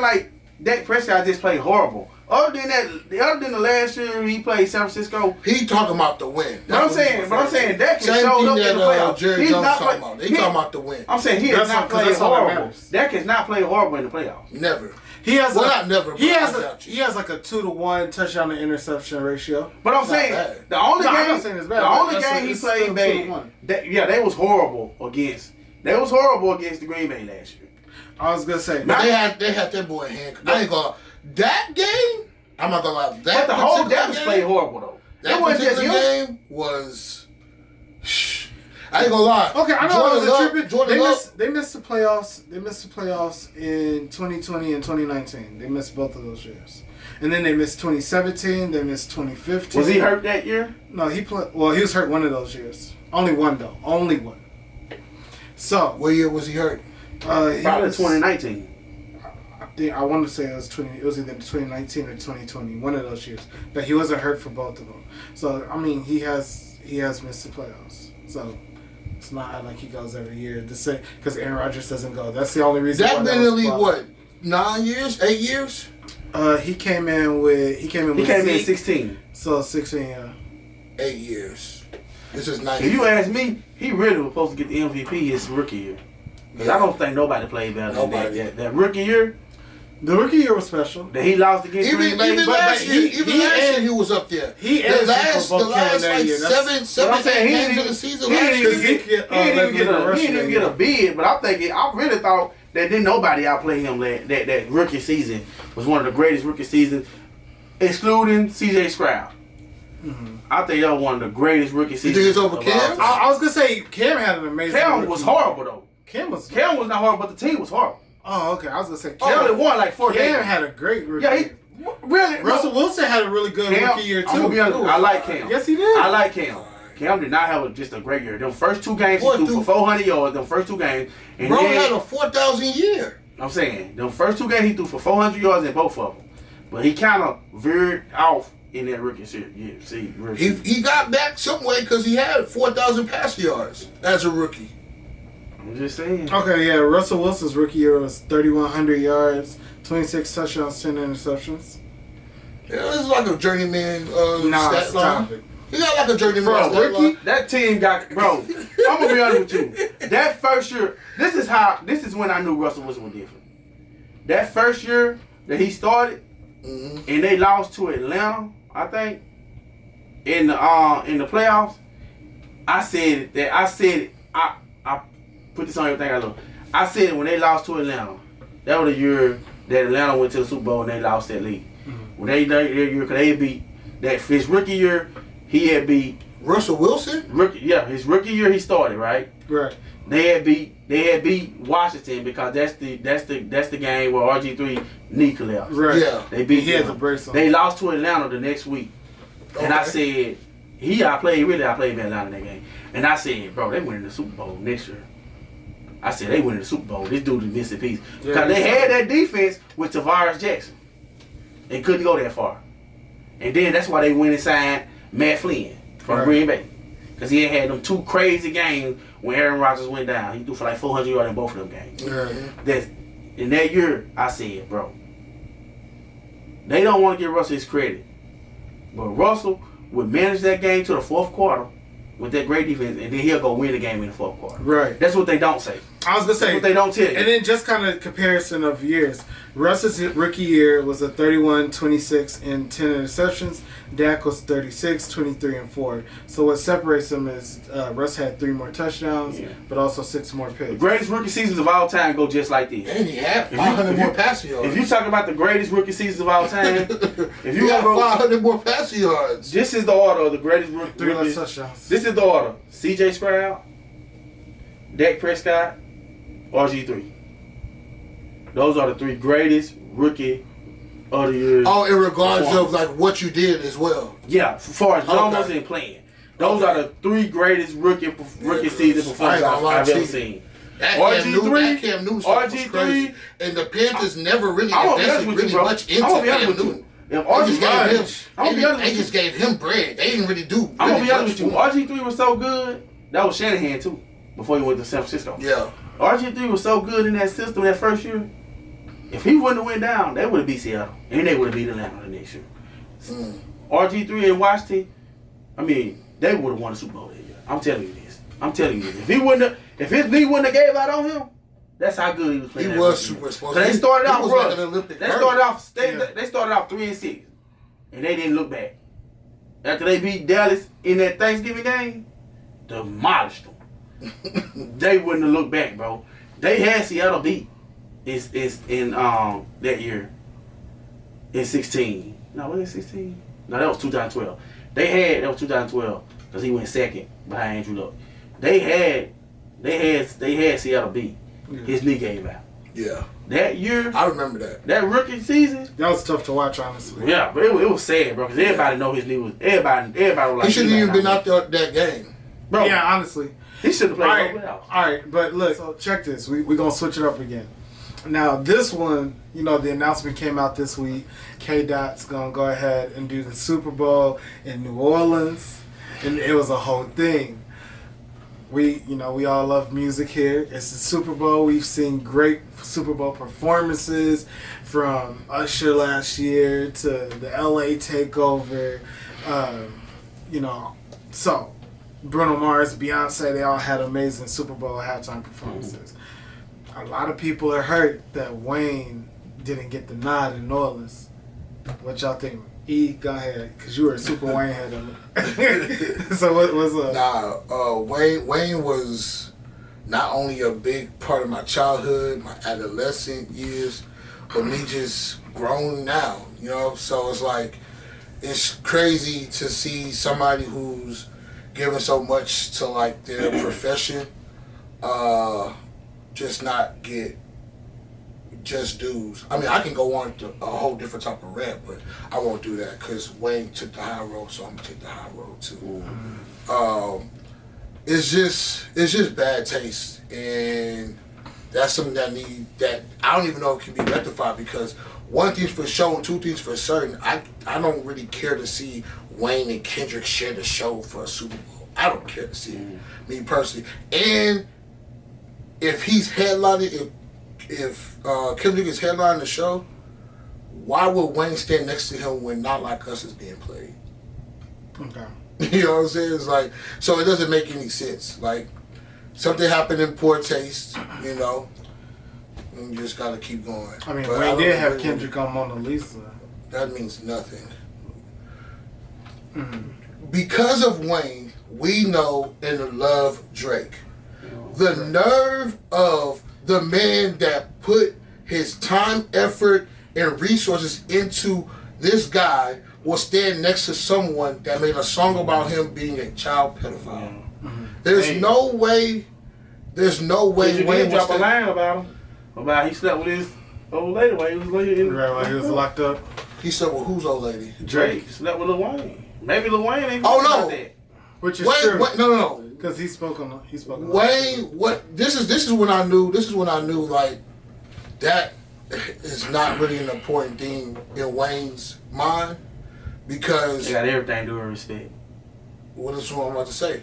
like Dak Prescott just played horrible. Other than the last year he played San Francisco, he talking about the win. But I'm saying Dak has showed up in the playoffs. Jerry Jones talking about. They talking about the win. I'm saying he has not played horrible. Dak has not played horrible in the playoffs. Never. He has not never. He has like a 2-to-1 touchdown to interception ratio. But I'm saying the only game he played bad. They was horrible against. They was horrible against the Green Bay last year. I was gonna say, but they had their boy handcuffed. I ain't gonna that game. I'm not gonna lie. But the whole Dallas played horrible though. That particular game was. I ain't gonna lie. Okay, I know it was a trip. They missed the playoffs. They missed the playoffs in 2020 and 2019. They missed both of those years. And then they missed 2017. They missed 2015. Was he hurt that year? No, he played. Well, he was hurt one of those years. Only one though. Only one. So what year was he hurt? Probably 2019. I want to say it was either 2019 or 2020, one of those years. But he wasn't hurt for both of them. So I mean, he has missed the playoffs. So it's not like he goes every year. To say because Aaron Rodgers doesn't go. That's the only reason. That been in the league what 9 years, 8 years? He came in 16. So 16, yeah. 8 years. This is 9. If you ask me, he really was supposed to get the MVP his rookie year. Because I don't think nobody played better than that rookie year. The rookie year was special. That he lost against Green Bay. Even last year, he was up there. The last like seven games of the season last year. He didn't even get a bid, but I really thought that didn't nobody outplay him that rookie season was one of the greatest rookie seasons, excluding C.J. Stroud. Mm-hmm. I think that was one of the greatest rookie seasons. You think it's over Cam? I was gonna say Cam had an amazing. Cam was horrible though. Cam was not horrible, but the team was horrible. Oh, okay. I was gonna say Cam only won like 4 games. Cam had a great rookie. Yeah, really. Russell Wilson had a really good rookie year too. I'm gonna be honest, I like Cam. Yes, he did. I like Cam. Cam did not have just a great year. Them first 2 games he threw for 400 yards. Them first 2 games, and bro then, had a 4,000 year. I'm saying them first 2 games he threw for 400 yards in both of them, but he kind of veered off in that rookie series. Yeah, see, he got back some way because he had 4,000 pass yards as a rookie. I'm just saying. Okay, yeah. Russell Wilson's rookie year was 3,100 yards, 26 touchdowns, 10 interceptions. Yeah, it's like a journeyman stat stop line. it. He got like a journeyman Bro, stat line. that team got I'm gonna be honest with you. That first year, this is when I knew Russell Wilson was different. That first year that he started, and they lost to Atlanta, I think, in the playoffs. I put this on everything I love. I said when they lost to Atlanta, that was the year that Atlanta went to the Super Bowl and they lost that league. When they beat that his rookie year, he had beat Russell Wilson. His rookie year he started right. Right. They had beat Washington because that's the game where RG3 knee collapsed. Right. Yeah. They beat He had them. the brace on. They lost to Atlanta the next week, and I said I played in Atlanta in that game, and I said, bro, they winning the Super Bowl next year. I said they winning the Super Bowl. This dude is missing piece because they had that defense with Tavares Jackson. They couldn't go that far, and then that's why they went and signed Matt Flynn from Green Bay because he had them 2 crazy games when Aaron Rodgers went down. He threw for like 400 yards in both of them games. In that year, I said, bro, they don't want to give Russell his credit, but Russell would manage that game to the 4th quarter with that great defense, and then he'll go win the game in the 4th quarter. Right. That's what they don't say. I was gonna say that's what they don't tell you. And then just kind of comparison of years. Russ's rookie year was a 31, 26, and 10 interceptions. Dak was 36, 23, and 4. So what separates them is Russ had 3 more touchdowns, but also 6 more picks. The greatest rookie seasons of all time go just like this. And he had 500 more passing yards. If you talk about the greatest rookie seasons of all time, if you got 500 more passing yards. This is the order of the greatest rookie. 3 less touchdowns. This is the order: C.J. Stroud, Dak Prescott, RG3. Those are the 3 greatest rookie of the year. Oh, in regards of like what you did as well. Yeah, as far as numbers and playing. Those are the 3 greatest rookie season performances I've ever seen. RG3 was crazy. And the Panthers never really invested much into Cam Newton. They just gave him bread. They didn't really do. I'm gonna be honest with you. RG3 was so good. That was Shanahan too. Before he went to San Francisco. Yeah. RG3 was so good in that system that first year. If he wouldn't have went down, they would have beat Seattle, and they would have beat Atlanta the next year. RG3 and Washington, I mean, they would have won the Super Bowl that year. I'm telling you this. If his knee wouldn't have gave out on him, that's how good he was playing. He was super explosive. So they started out rough. Like they started off 3-6, and they didn't look back. After they beat Dallas in that Thanksgiving game, demolished them. They wouldn't have looked back, bro. They had Seattle beat. It's in that year. In 16. No, was it 16? No, that was 2012. That was 2012 because he went second behind Andrew Luck. They had Seattle beat. His knee gave out. Yeah. That year, I remember that. That rookie season. That was tough to watch, honestly. Yeah, but it was sad, bro, because everybody know his knee was. Everybody was like. He shouldn't even been out there that game, bro. Yeah, honestly. He should have played. All right, but look, so check this. We're gonna switch it up again. Now this one, the announcement came out this week. K-Dot's gonna go ahead and do the Super Bowl in New Orleans, and it was a whole thing. We all love music here. It's the Super Bowl. We've seen great Super Bowl performances from Usher last year to the LA Takeover. So Bruno Mars, Beyonce, they all had amazing Super Bowl halftime performances. A lot of people are hurt that Wayne didn't get the nod in New Orleans. What y'all think? E, go ahead, because you were a super Wayne head. So what's up? Wayne was not only a big part of my childhood, my adolescent years, but me just grown now, So it's like, it's crazy to see somebody who's given so much to like their profession, just not get just dues. I mean, I can go on to a whole different type of rap, but I won't do that because Wayne took the high road, so I'm gonna take the high road too. It's just bad taste, and that's something that I don't even know if it can be rectified, because one thing's for sure and two things for certain. I don't really care to see Wayne and Kendrick share the show for a Super Bowl. I don't care to see it, me personally. And if he's headlining, if Kendrick is headlining the show, why would Wayne stand next to him when Not Like Us is being played? Okay. You know what I'm saying? It's like, so it doesn't make any sense. Like, something happened in poor taste, you know, and you just gotta keep going. I mean, But Wayne did have really Kendrick on Mona Lisa. That means nothing. Mm-hmm. Because of Wayne, we know and love Drake. The nerve of the man that put his time, effort, and resources into this guy will stand next to someone that made a song about him being a child pedophile. Mm-hmm. There's no way You Wayne did drop a was line about him. About he slept with his old lady while he was in Right, while he was locked up. He said, well, who's old lady? Drake slept with Lil Wayne. Maybe Lil Wayne ain't Oh, no. about that. Which is Wayne, true. no. Because he spoke on. Wayne, what? This is when I knew. This is when I knew, like, that is not really an important thing in Wayne's mind, because They got everything to do with respect. what is what I'm about to say?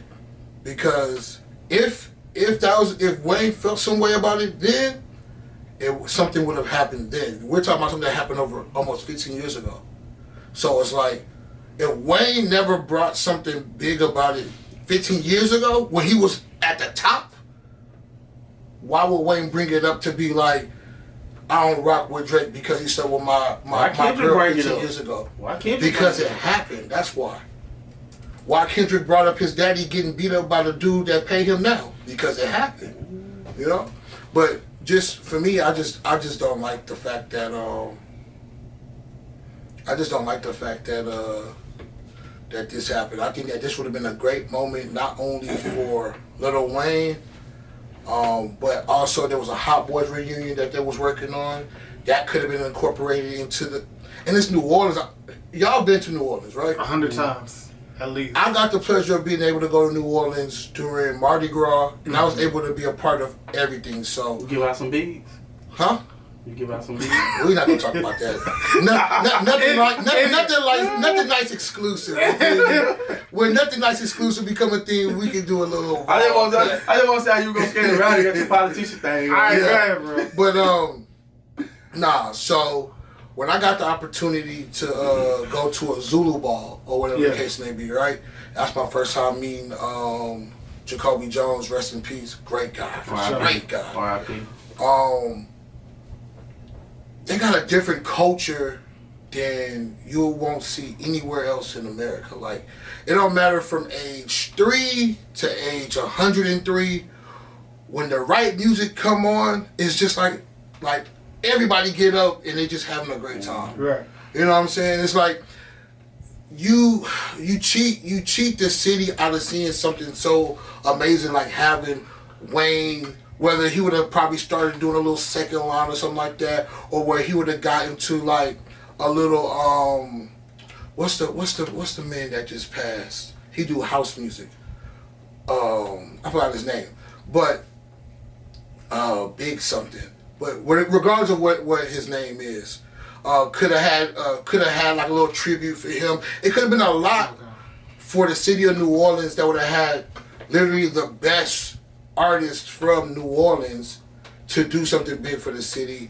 Because if Wayne felt some way about it, then something would have happened. Then we're talking about something that happened over almost 15 years ago. So it's like, if Wayne never brought something big about it 15 years ago when he was at the top, why would Wayne bring it up to be like, I don't rock with Drake because he said, well, my girl 15 years ago? Why can't Because it happened. That's why. Why Kendrick brought up his daddy getting beat up by the dude that paid him now? Because it happened. You know? But just for me, I just don't like the fact that that this happened. I think that this would have been a great moment, not only for Lil Wayne, but also there was a Hot Boys reunion that they was working on. That could have been incorporated into and it's New Orleans. Y'all been to New Orleans, right? 100 times, at least. I got the pleasure of being able to go to New Orleans during Mardi Gras, and I was able to be a part of everything. So, You give out some beads? huh? You give out some beads? We're not gonna talk about that. Nothing nice exclusive. Okay? When Nothing Nice exclusive become a thing, we can do a little. I just want to say how you gonna skate around and get your politician thing. Alright, Yeah. go ahead, bro. But so when I got the opportunity to go to a Zulu ball or whatever the case may be, right? That's my first time meeting Jacoby Jones, rest in peace. Great guy. Great guy. R.I.P. They got a different culture than you won't see anywhere else in America. Like, it don't matter from age 3 to age 103. When the right music come on, it's just like everybody get up and they just having a great time. Right. You know what I'm saying? It's like you cheat the city out of seeing something so amazing, like having Wayne. Whether he would have probably started doing a little second line or something like that, or where he would have got into like a little what's the man that just passed? He do house music. I forgot his name, but big something. But regardless of what his name is, could have had like a little tribute for him. It could have been a lot for the city of New Orleans that would have had literally the best artists from New Orleans to do something big for the city.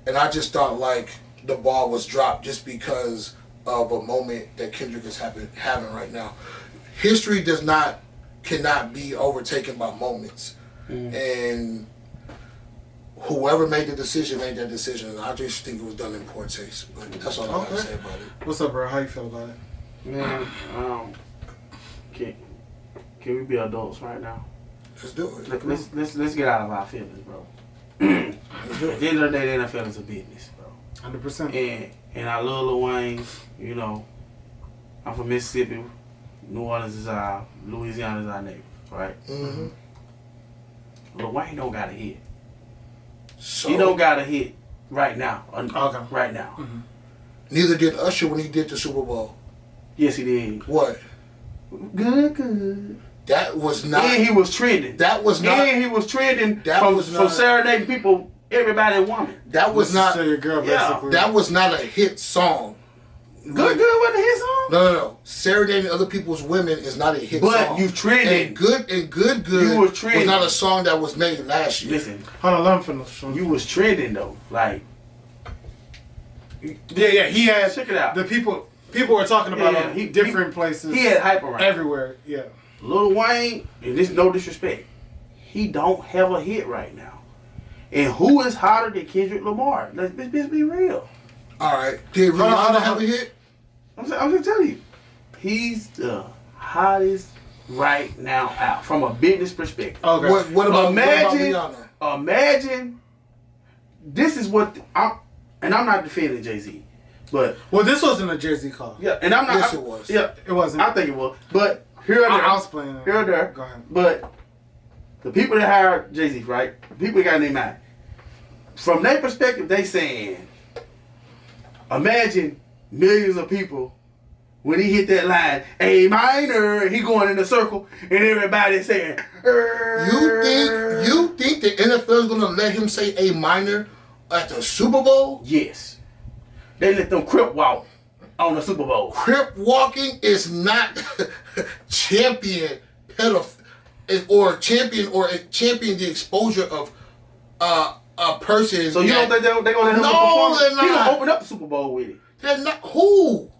And I just thought like the ball was dropped just because of a moment that Kendrick is having right now. History cannot be overtaken by moments. And whoever made that decision. I just think it was done in poor taste. But that's all I gotta say about it. What's up, bro? How you feel about it? Man, can we be adults right now? Let's do it. Let's get out of our feelings, bro. Let's do At the it. end of the day, the NFL is a business, bro. 100%. And I love Lil Wayne. You know, I'm from Mississippi. New Orleans is Louisiana is our neighbor, right? Mm-hmm. Lil Wayne don't got a hit. So, He don't got a hit right now. Okay. Right now. Mm-hmm. Neither did Usher when he did the Super Bowl. Yes, he did. What? Good. That was not. And he was trending. That was not. And he was trending That from, was not, from serenading people, everybody and woman. That was not. Your girl, Yeah. basically. That was not a hit song. Good wasn't his song? No. Serenading other people's women is not a hit But song. you trending. And good. You was trending. was not a song that was made last year. Listen, Hold on, let me finish. you was trending though. Like, Yeah, he had. check it out. The people were talking about Yeah, him different places. He had hype around. everywhere. Yeah. Lil Wayne, and this no disrespect, he don't have a hit right now. And who is hotter than Kendrick Lamar? Let's be real. All right. Did Rihanna have a hit? I'm just telling you, he's the hottest right now out from a business perspective. Okay. What about Rihanna? Imagine. This is what and I'm not defending Jay-Z, but Well, this wasn't a Jay-Z call. yeah, and I'm not. Yes, it was. Yeah, It wasn't. I think it was, but here or there, I was playing it. here or there. Go ahead. But the people that hired Jay-Z, right? The people that got in their mind. From their perspective, they saying, imagine millions of people when he hit that line, A minor, he going in a circle, and everybody saying, You think the NFL is gonna let him say A minor at the Super Bowl? yes. They let them crip walk on the Super Bowl. Crip walking is not champion champion the exposure of a person. So you don't think they're gonna let him No, perform? they're He not. gonna open up the Super Bowl with it. They're not who?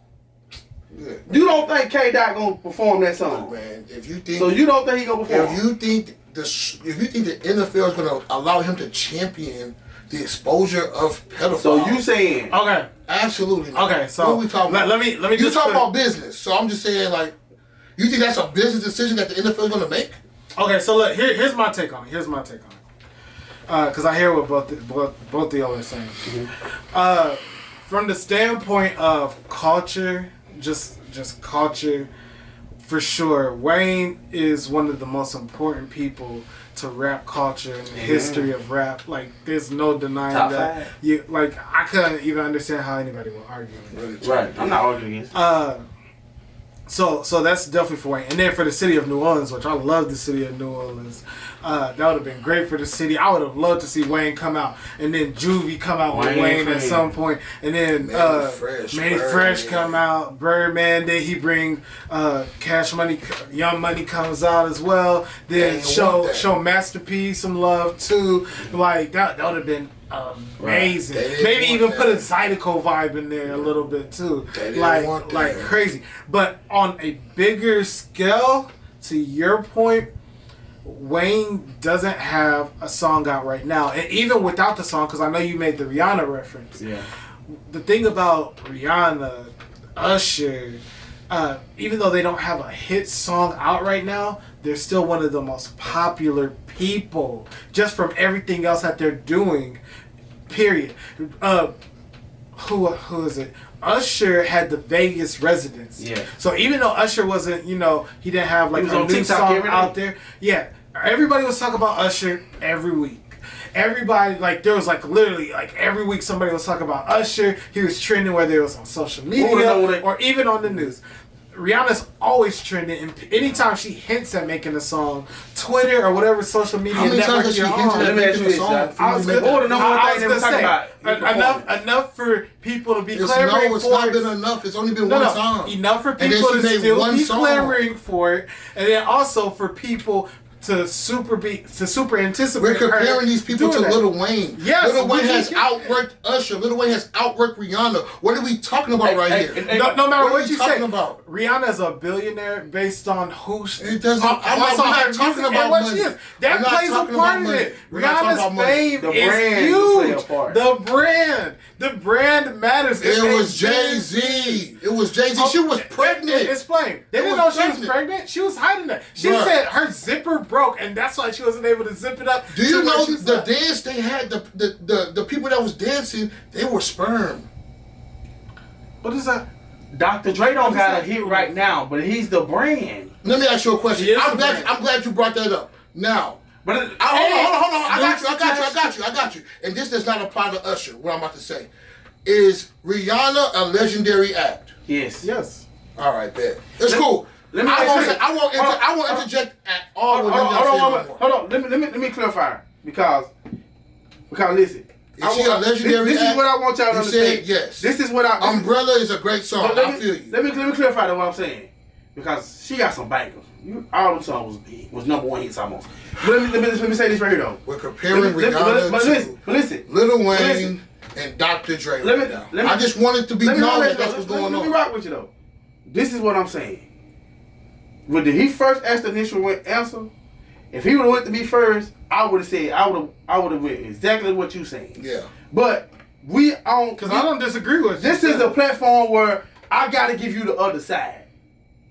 You don't think K Dot gonna perform that song? Man, if you think So you don't think he gonna perform? if you think the NFL is gonna allow him to champion the exposure of pedophiles, So you saying Okay. absolutely not. Okay. So what are we talking about? let me You just talking put- about business, so I'm just saying, like, you think that's a business decision that the NFL is going to make? Okay, so look, here's my take on it. Because I hear what both of y'all are saying. From the standpoint of culture, just culture, for sure, Wayne is one of the most important people to rap culture in the history of rap. Like, there's no denying Top that. five. I couldn't even understand how anybody would argue with it. right? I'm not arguing against. So that's definitely for Wayne. And then for the city of New Orleans, which I love the city of New Orleans, that would have been great for the city. I would have loved to see Wayne come out, and then Juvie come out with Wayne at some point, and then Manny Fresh come out, Birdman. Then he bring Cash Money, Young Money comes out as well. Then show Masterpiece some love too. Like that would have been amazing. Right. Maybe even put a Zydeco vibe in there a little bit too. Like crazy. But on a bigger scale, to your point, Wayne doesn't have a song out right now. And even without the song, because I know you made the Rihanna reference. Yeah. The thing about Rihanna, Usher, even though they don't have a hit song out right now, they're still one of the most popular people just from everything else that they're doing. Period. Who is it? Usher had the Vegas residence. Yeah. So even though Usher wasn't, he didn't have like He was a on new TikTok song every out day. there. Yeah. Everybody was talking about Usher every week. Everybody, like, there was like literally like every week somebody was talking about Usher. He was trending, whether it was on social media or even on the news. Rihanna's always trending, and anytime she hints at making a song, Twitter or whatever social media How many network times has she you're hinted on, at making a song? I was What was the number one thing they were talking about? Enough for people to be It's clamoring it's for not it. been enough. It's only been one song. Enough for And then people she to made still one be song. clamoring for it, and then also for people to super anticipate. We're comparing these people to doing that. Lil Wayne. Yes, Lil Wayne we has just- outworked Usher. Lil Wayne has outworked Rihanna. What are we talking about here? No matter What are what we you talking say, about? Rihanna's a billionaire based on who she It doesn't. I'm not talking about what money. she is. That I'm not plays a talking part about in money. it. We're not talking about Rihanna's money. fame The is brand huge. play a part. The brand matters. It was Jay-Z. It was Jay-Z. She was pregnant. Explain. They didn't know she was pregnant. She was hiding that. She Bruh. said her zipper broke, and that's why she wasn't able to zip it up. Do you to where know she's the at. dance they had? The people that was dancing, they were sperm. What is that? Dr. Dre don't What is got a that? hit right now, but he's the brand. Let me ask you a question. He is I'm the brand. glad you brought that up. Now, But hold on. I got you. And this does not apply to Usher. What I'm about to say is Rihanna a legendary act? Yes. All right, bet. It's cool. I won't interject at all. Hold on. Let me clarify because listen. Is she a legendary This act? is what I want y'all to understand. Yes. This is what Umbrella is a great song. I feel you. Let me clarify what I'm saying. Because she got some bangers. All them songs was number one hits almost. But let me say this right here though. We're comparing Rihanna to Lil Wayne and Dr. Dre right now. I just wanted to be known that that's what's going on. Let me rock with you though. This is what I'm saying. When he first asked the initial answer, if he would have went to me first, I would have said I would have went exactly what you saying. Yeah. But we on because I don't disagree with you. This is a platform where I gotta give you the other side.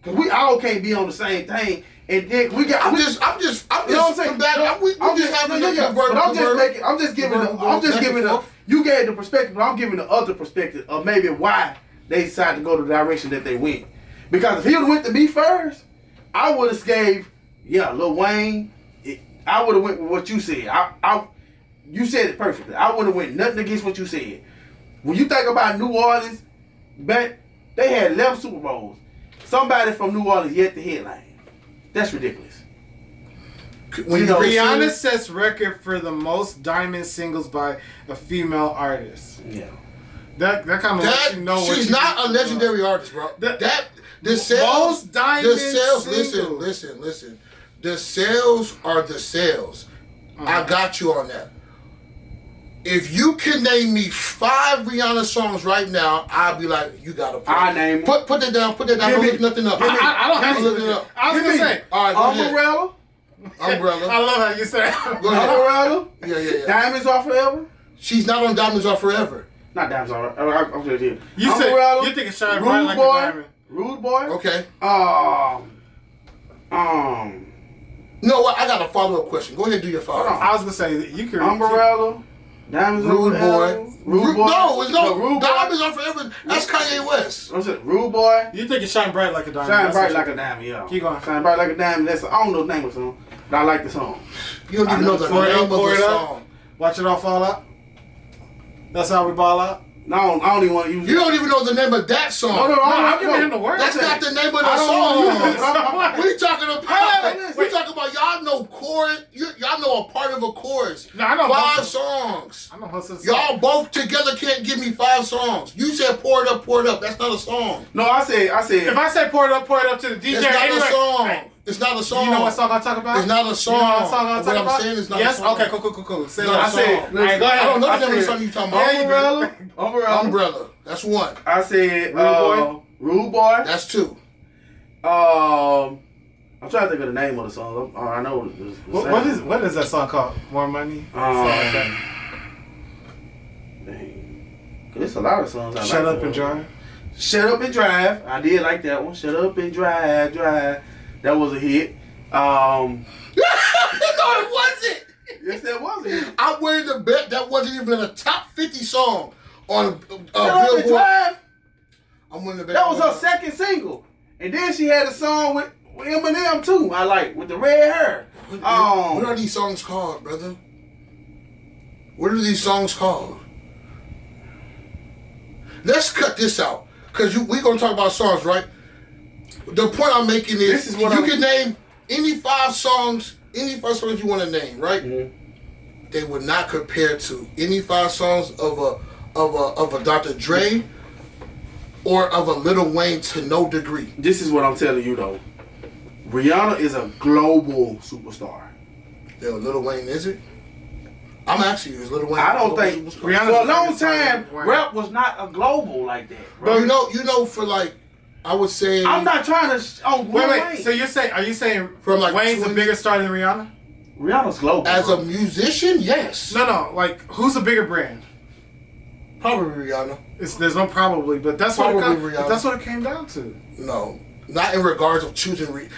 Cause we all can't be on the same thing, and then we got. I'm just. You know what I'm saying? I'm just giving. You gave the perspective, but I'm giving the other perspective of maybe why they decided to go the direction that they went. Because if he would have went to me first, I would have gave Lil Wayne. I would have went with what you said. You said it perfectly. I would have went nothing against what you said. When you think about New Orleans, they had 11 Super Bowls. Somebody from New Orleans yet to headline. That's ridiculous. When Rihanna sets record for the most diamond singles by a female artist. Yeah. That kind of lets you know she's not a legendary artist, bro. The sales, most diamond singles. Listen. The sales are the sales. I got you on that. If you can name me 5 Rihanna songs right now, I'll be like, you gotta put name put that down. Don't look nothing up. I don't have to look it up. I was gonna say, all right, Umbrella. I love how you say it. Umbrella. Yeah. Diamonds Are Forever. She's not on Diamonds Are Forever. Not Diamonds Are Forever. I'm just here. You said you think it's shine bright like a diamond. Rude Boy. Okay. No, what? I got a follow-up question. Go ahead and do your follow-up. I was gonna say you could. Umbrella. Diamonds Rude Boy. Rude Boy. No, it's no. Rude Diamonds Are Forever. That's Kanye West. What's it? Rude Boy. You think it shine bright like a diamond? Shine bright like a diamond, yeah. Keep going. Shine bright like a diamond. I don't know the name of the song, but I like the song. You don't even know the name of the song. Watch it all fall out. That's how we ball out. No, I don't even want to use it. You don't even know the name of that song. No, I'm giving him the word. That's not the name of the song. We talking about y'all know chorus. Y'all know a part of a chorus. No, I know 5 songs. I know Hustle's Y'all both together can't give me 5 songs. You said pour it up. That's not a song. No, I said. If I say pour it up to the DJ, it's not a song. It's not a song. You know what song I'm talking about? It's not a song. You know what song I'm talking about? What I'm saying is not a song. Okay, cool. Say I said. go ahead. I don't know the name of the song you talking about. Umbrella. That's 1. I said Rude Boy. That's 2. I'm trying to think of the name of the song. I know what is that song called? More Money? Dang. There's a lot of songs I Shut like. Up and Drive. Shut Up and Drive. I did like that one. Shut Up and Drive. That was a hit. No, it wasn't. Yes, that was a hit. I'm willing to bet that wasn't even a top 50 song on Shut Up and Drive. I'm willing to bet that was her second single. And then she had a song with Eminem too. I like with the red hair. What are these songs called, brother? What are these songs called? Let's cut this out because we're gonna talk about songs, right? The point I'm making is you can name any 5 songs you want to name, right? Mm-hmm. They would not compare to any 5 songs of a Dr. Dre or of a Lil Wayne to no degree. This is what I'm telling you though. Rihanna is a global superstar. Yeah, Lil Wayne is it? I'm asking you, is Lil Wayne? I don't think Rihanna. For a long time, rap was not a global like that. Bro. But you know, for like, I would say. I'm not trying to. Wait. So are you saying from like Wayne's a bigger star than Rihanna? Rihanna's global. As a musician, yes. No. Like, who's a bigger brand? Probably Rihanna. There's no probably, but that's probably Rihanna. That's what it came down to. No, not in regards of choosing.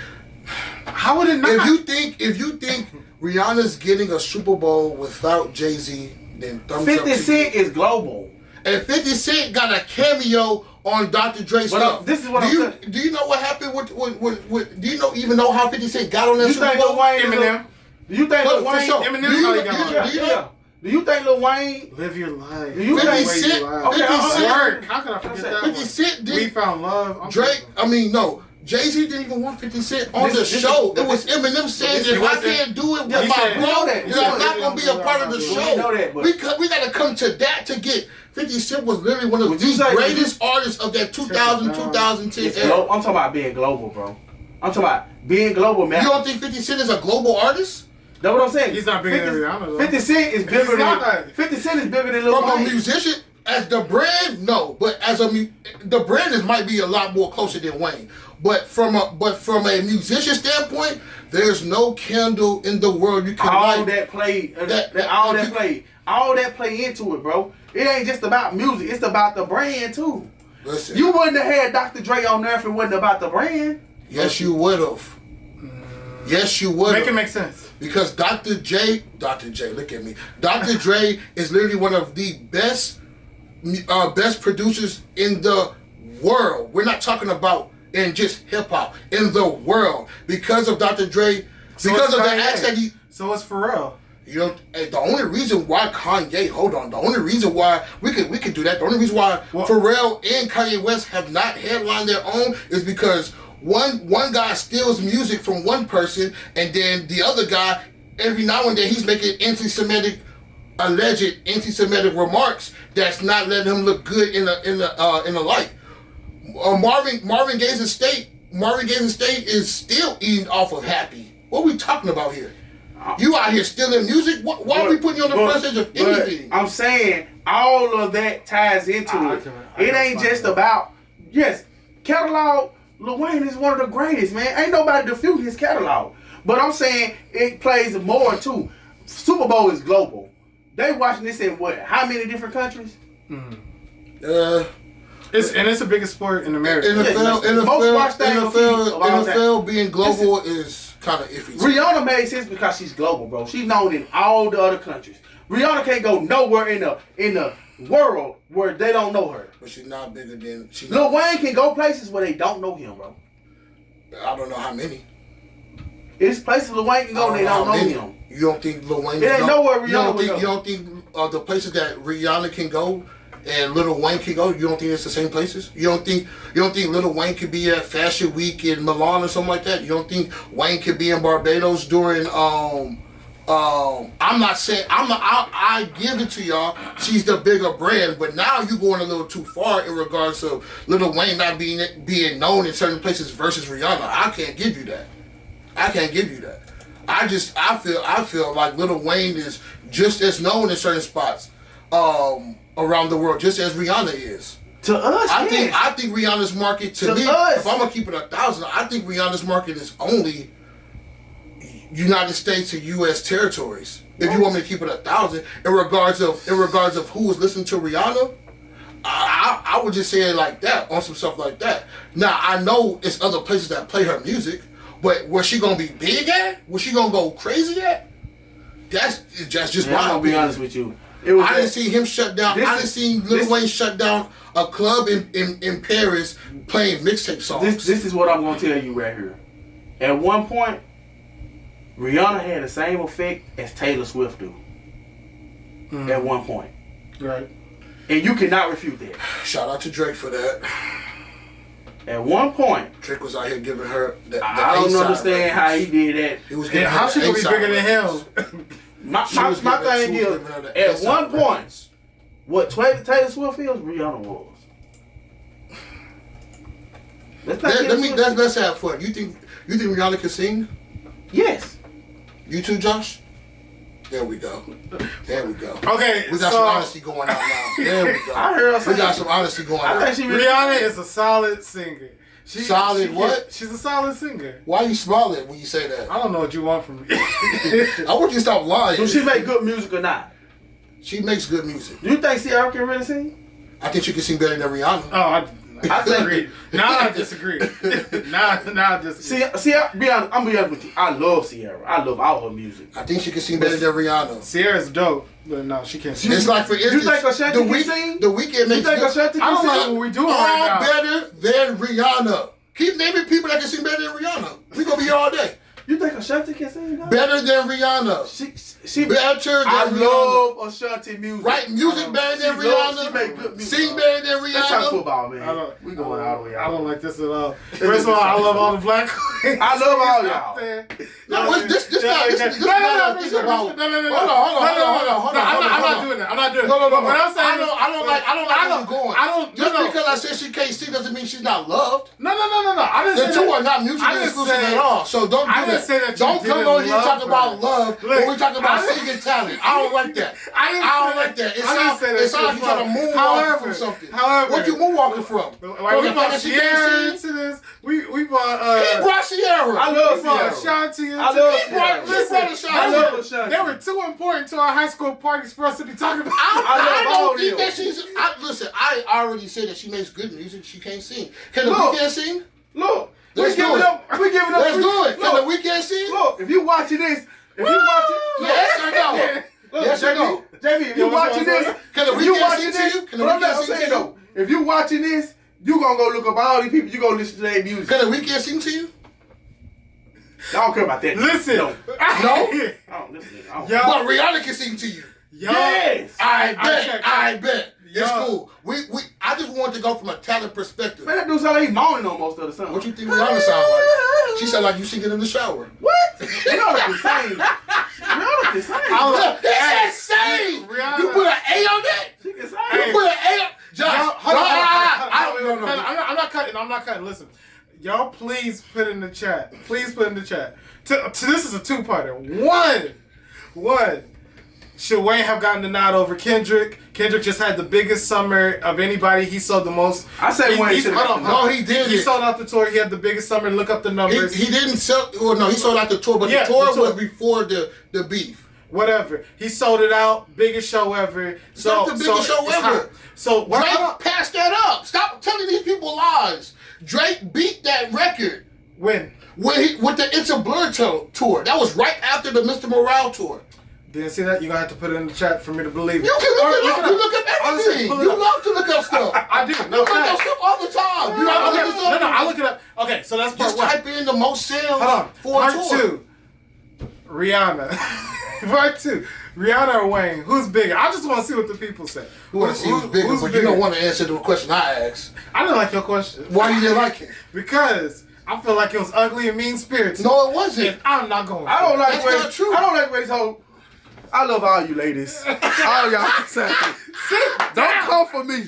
How would it not? If you think Rihanna's getting a Super Bowl without Jay-Z, then thumbs 50 up to Cent you. is global. And 50 Cent got a cameo on Dr. Dre stuff. This is what do you know what happened with do you even know how 50 Cent got on that Super Bowl? Do Do you think Lil Wayne? Sure. Eminem's how he got Yeah. Do you think Lil Wayne live your life? Do you 50 think Cent? Okay, 50 Cent. How could I forget that? 50 one? Cent did. We found love. Drake. I mean, no. Jay-Z didn't even want 50 Cent on the show. It was Eminem saying, if I can't do it with my bro, then I'm not going to be a part of the show. We got to come to that to get 50 Cent was literally one of the greatest artists of that 2000, 2010 era. I'm talking about being global, bro. I'm talking about being global, man. You don't think 50 Cent is a global artist? That's what I'm saying. He's not bigger than Rihanna, though. 50 Cent is bigger than 50 Cent is bigger than Lil Wayne. From a musician, as the brand, no. But as the brand might be a lot more closer than Wayne. But from a musician standpoint, there's no candle in the world you can all that play into it, bro. It ain't just about music; it's about the brand too. Listen, you wouldn't have had Dr. Dre on there if it wasn't about the brand. Yes, you would have. Yes, you would. Make it make sense. Because Dr. J, look at me. Dr. Dre is literally one of the best producers in the world. We're not talking about in just hip hop, in the world. Because of Dr. Dre, because of the acts that he. So it's Pharrell. You know, the only reason why Kanye, the only reason why we could do that, the only reason why Pharrell and Kanye West have not headlined their own is because one guy steals music from one person, and then the other guy, every now and then, he's making alleged anti-Semitic remarks that's not letting him look good in the light. Marvin Gaye's estate is still eating off of Happy. What are we talking about here? You out here stealing music? Why are we putting you on the front edge of anything? I'm saying all of that ties into it. It ain't just about catalog. Lil Wayne is one of the greatest, man. Ain't nobody defeating his catalog. But I'm saying it plays more too. Super Bowl is global. They watching this in what? How many different countries? It's the biggest sport in America. NFL being global is kind of iffy. Rihanna made sense because she's global, bro. She's known in all the other countries. Rihanna can't go nowhere in the world where they don't know her. But she's not bigger than... Lil Wayne can go places where they don't know him, bro. I don't know how many. It's places Lil Wayne can go and they don't know him. You don't think Lil Wayne... It ain't nowhere Rihanna would go. You don't think the places that Rihanna can go and Lil Wayne can go, you don't think it's the same places? You don't think Lil Wayne could be at Fashion Week in Milan or something like that? You don't think Wayne could be in Barbados during I'm not saying I give it to y'all. She's the bigger brand, but now you going a little too far in regards of Lil Wayne not being known in certain places versus Rihanna. I can't give you that. I feel like Lil Wayne is just as known in certain spots around the world, just as Rihanna is. To us, I think Rihanna's market to me, us. if I'm gonna keep it 1,000, I think Rihanna's market is only United States and U.S. territories. If you want me to keep it 1,000, in regards of who is listening to Rihanna, I would just say it like that, on some stuff like that. Now I know it's other places that play her music, but where she gonna be big at? Where she gonna go crazy at? That's just my opinion. I'm gonna be honest with you. I didn't see him shut down. I didn't see Lil Wayne shut down a club in Paris playing mixtape songs. This is what I'm gonna tell you right here. At one point, Rihanna had the same effect as Taylor Swift do. At one point. Right. And you cannot refute that. Shout out to Drake for that. At one point, Drake was out here giving her the I don't understand how he did that. He was giving how her she the gonna be bigger than A-side him? My thing is, at one point, what Taylor Swift is, Rihanna was. Let's have fun. You think Rihanna can sing? Yes. You too, Josh? There we go. Okay, we got some honesty going on now. There we go. I heard we got some honesty going on. Rihanna is a solid singer. She's a solid singer. Why you smiling when you say that? I don't know what you want from me. I want you to stop lying. So she make good music or not? She makes good music. Do you think Ciara can really sing? I think she can sing better than Rihanna. Oh, I disagree. I disagree. I disagree. See, I'm be honest with you. I love Ciara. I love all her music. I think she can sing better than Rihanna. Ciara's dope, but no, she can't sing. It's like, for instance, you think Ashanti can sing? The Weeknd makes I don't know what we doing right now. Better than Rihanna. Keep naming people that can sing better than Rihanna. We gonna be here all day. You think Ashanti can sing? Though? Better than Rihanna. She better than I Rihanna. love Ashanti music. Write music better than Rihanna. She make good music. Sing better than Rihanna. Let's talk football, man. We going all the way out. I don't like this at all. First of all, I love all the black queens. I love all y'all. No, this not a thing about. Hold on. I'm not doing that. I'm not doing it. No. What I'm saying I don't like where you're going. I don't. Just because I said she can't sing doesn't mean she's not loved. No. I didn't The say two that. are not mutually exclusive at all. So don't do I didn't that. say that. Don't come on here talking about love when we talking about singing talent. I don't like that. I don't like that. It sounds like you trying to moonwalk from something. However, what you moonwalking from? Like we brought Sierra into this. We brought. He brought Sierra. I love Sierra. Ashanti into I love this. Listen, I love Ashanti. They were too important to our high school parties for us to be talking about. I don't think that she's. Listen, I already said that she makes good music. She can't sing. Can the Weeknd sing? Look, Let's do it. We giving up. Let's do it. Can Look, the Weeknd sing? look, if you watching this, Yes or no? Look, Yes or no? JB, if you watching this, Can the Weeknd sing to you? Can the Weeknd sing to you? though, if you watching this, you gonna go look up all these people. You gonna listen to their music. Can the Weeknd sing to you? I don't care about that. Listen. No? I don't listen. Yo. But Rihanna can sing to you. Yes. I bet. It's Yo. cool. I just wanted to go from a talent perspective. Man, that dude sound like he moaning on most of the songs. What you think Rihanna sound like? She sound like you singing in the shower. What? Rihanna can sing. Rihanna can sing. He said sing. Rihanna. You put an A on that? She can sing. You put an A on Josh. I'm not cutting. I'm not cutting. Listen, y'all, please put in the chat. Please put in the chat. This is a two-parter. One. Should Wayne have gotten the nod over Kendrick? Kendrick just had the biggest summer of anybody. He sold the most. I say Wayne should have. No, he didn't. He sold out the tour. He had the biggest summer. Look up the numbers. He didn't sell. Well, no, he sold out the tour, but the tour was before the beef. Whatever. He sold it out. Biggest show ever. It's not the biggest show ever. So Drake passed that up. Stop telling these people lies. Drake beat that record. When? With the It's a Blur tour. That was right after the Mr. Morale tour. Didn't see that? You're going to have to put it in the chat for me to believe it. You can look up everything. You love to look up stuff. I do. You look up stuff all the time. You know, No, I look it up. Okay, so that's part just one. type in the most sales Hold on. for a Part tour. 2. Rihanna. Part 2. Rihanna or Wayne? Who's bigger? I just want to see what the people say. You want to see who's bigger, but you don't want to answer the question I asked. I didn't like your question. Why you didn't like it? Because I feel like it was ugly and mean-spirited. No, it wasn't. And I'm not going I don't like That's not true. I don't like Wayne's whole. I love all you ladies. All y'all. Don't come for me.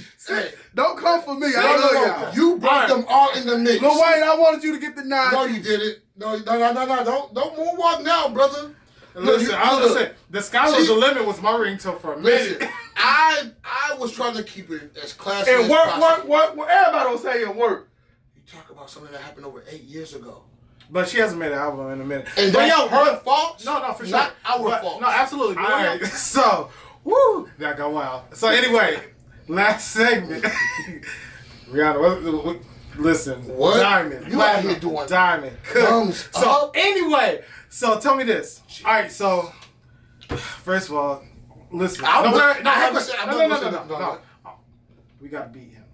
Don't come for me. I love y'all. You brought them all in the mix. Lil Wayne, I wanted you to get the nod. No, you didn't. No. Don't moonwalk now, brother. Listen, I was going to say, the sky was the limit was my ringtone for a minute. Listen, I was trying to keep it as classy And as possible. work. Everybody don't say it work. You talk about something that happened over 8 years ago. But she hasn't made an album in a minute. And but that's her fault? No, for sure. Not our fault. No, absolutely. All right. So, woo, that got wild. So anyway, last segment. Rihanna, listen. What? Diamond. You out here doing Diamond. thumbs So up? anyway, so tell me this. All right, so first of all, listen. No. We gotta beat him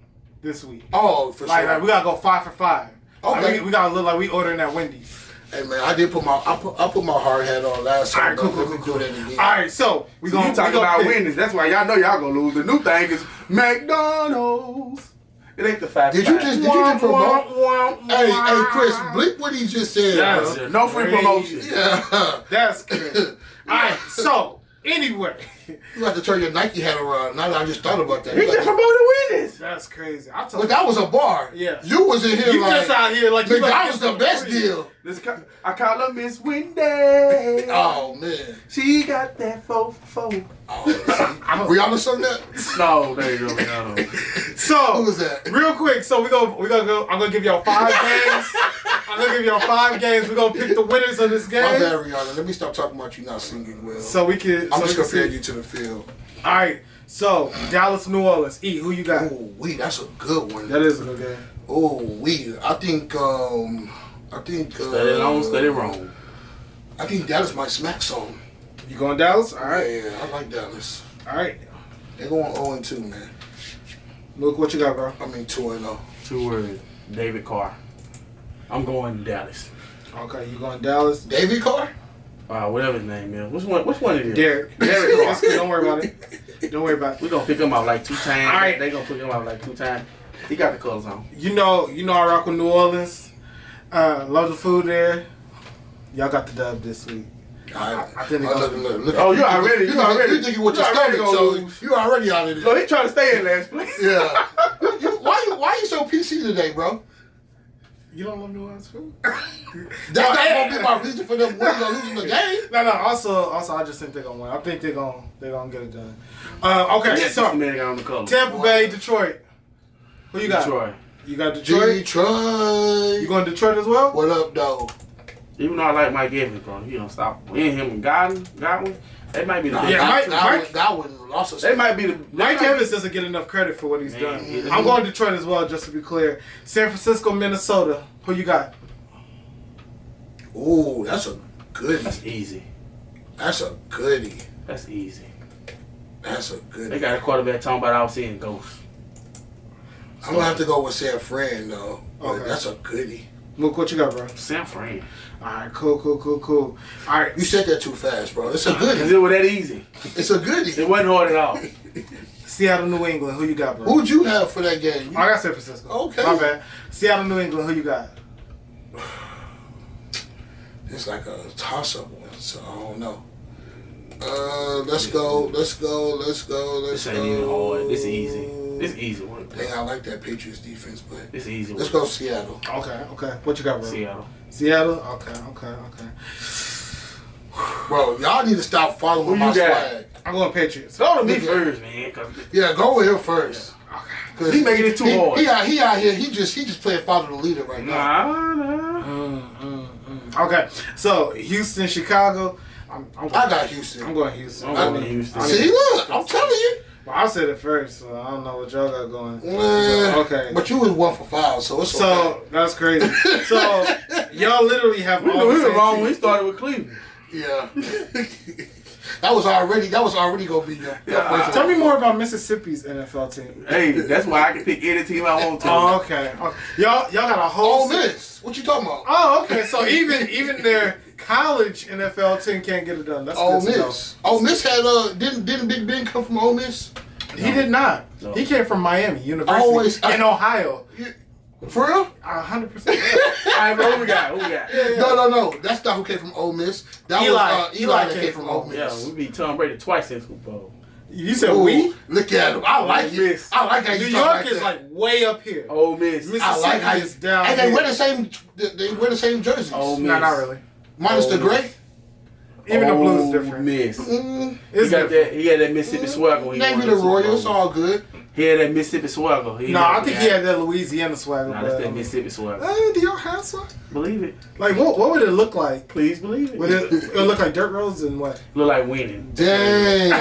this week. Oh, for sure. Like, we gotta go 5 for 5. Okay. Like, we gotta look like we ordering at Wendy's. Hey man, I put my hard hat on last time. All right, cool. Let me do that again. All right, so we gonna talk about winning. That's why y'all know y'all gonna lose. The new thing is McDonald's. It ain't the 5. Did you just promote? Hey, Chris, blink what he just said. That's bro. No free promotion. Yeah. That's good. All right, so anyway, You have to turn your Nike hat around. Now that I just thought about that. He just promoted winners. that's crazy. I told But that was a bar. Yeah. You was in here you like just out here like you McDonald's like the best deal. I call her Miss Wendy. Oh man. She got that 4 for 4. Oh, Rihanna sung that? No, there you go. No. So Who was that? real quick, so we gonna go. I'm gonna give y'all 5 games. I'm gonna give y'all 5 games. We're gonna pick the winners of this game. My bad, Rihanna. Let me stop talking about you not singing well. So we can. I'm so just we can comparing see. you to the field. All right. So Dallas, New Orleans. E, who you got? Oh, that's a good one. That is a good game. Oh, I think Steady long, steady wrong. I think Dallas might smack some. You going Dallas? All right. Yeah, I like Dallas. All right. They're going 0-2, man. Luke, what you got, bro? I mean 2-0. 2 words. David Carr. I'm going Dallas. Okay, you going Dallas? Davy Carr? Whatever his name is. Which one it is? Derek. Carr. Don't worry about it. Don't worry about it. We're going to pick him up like 2 times. All right. They going to pick him up like 2 times. He got the colors on. You know I rock with New Orleans. Love the food there. Y'all got the dub this week. I think look. Oh, you already. You thinking what your stomach, so lose. you already out of there. So he trying to stay in last place. Yeah. Why you so PC today, bro? You don't love New Orleans food? That's not gonna be my reason for them winning or losing the game. No. Also, I just think they're gonna win. I think they're gonna get it done. Okay, Yes, so on the color. Tampa Bay, Detroit. Who you got? Detroit. You got Detroit. Detroit. You going Detroit as well? What up, though? Even though I like Mike Evans, bro, he don't stop. Me and him and Godwin, they might be the best. Godwin lost us. They might be the. Mike Evans doesn't get enough credit for what he's done. I'm going Detroit as well, just to be clear. San Francisco, Minnesota. Who you got? Ooh, that's a goodie. That's easy. That's a goodie. That's easy. That's a goodie. They got a quarterback talking about I was seeing ghosts. I'm gonna have to go with San Fran though. Okay. That's a goodie. Mook, what you got, bro? San Fran. Alright, cool. Alright. You said that too fast, bro. It's a goodie. Cause it was that easy. It's a goodie. It wasn't hard at all. Seattle, New England. Who you got, bro? Who'd you have for that game? I got San Francisco. Okay. My bad. Seattle, New England. Who you got? It's like a toss-up one, so I don't know. Let's go. This ain't even hard. This easy. This easy work. Dang, I like that Patriots defense, but It's easy work. let's go Seattle. Okay. What you got, bro? Seattle. Okay. Bro, y'all need to stop following Who my you got? swag. I'm going Patriots. Go to me Look at- first, man. Cause Yeah, go with him first. Okay. He making it too hard. He out here. He just playing father the leader right now. nah. Okay. So Houston, Chicago. I got Houston. I'm going Houston. I'm going Houston. See, look, I'm telling you. Well, I said it first, so I don't know what y'all got going. Okay. But you was 1 for 5, so it's okay. That's crazy. So y'all literally have We all knew the he was same wrong teams. when he started with Cleveland. Yeah. that was already gonna be your first Tell me more about Mississippi's NFL team. Hey, that's why I can pick any team I want to. Oh, okay. Y'all got a whole. Ole Miss. What you talking about? Oh, okay. So even their college NFL team can't get it done. That's Ole good to know. Miss. Ole Miss had didn't Big Ben come from Ole Miss? He did not. No. He came from Miami University in Ohio. For real? 100%. All right, bro, who we got? No. That's not who came from Ole Miss. That was Eli that came from Ole Miss. Yeah, we beat Tom Brady twice in Super Bowl. You said Ooh, we? Look at him. I like Ole it. Miss. I like how New you York talk like is that. like way up here. Ole Miss. Mississippi I like how is down and they here. wear the same. They wear the same jerseys. Ole Miss. No, not really. Minus Ole the Miss. gray. Even the blue's Ole different. Miss. It's He got different. that. He had that Mississippi swagger. When he Name won me the Super Bowl. Royals. All good. He had that Mississippi swagger. No, I think he had that Louisiana swagger. Nah, that's that Mississippi swagger. Do y'all have swagger? Believe it. Like, what would it look like? Please believe it. Would it look like dirt roads and what? Look like winning. Dang.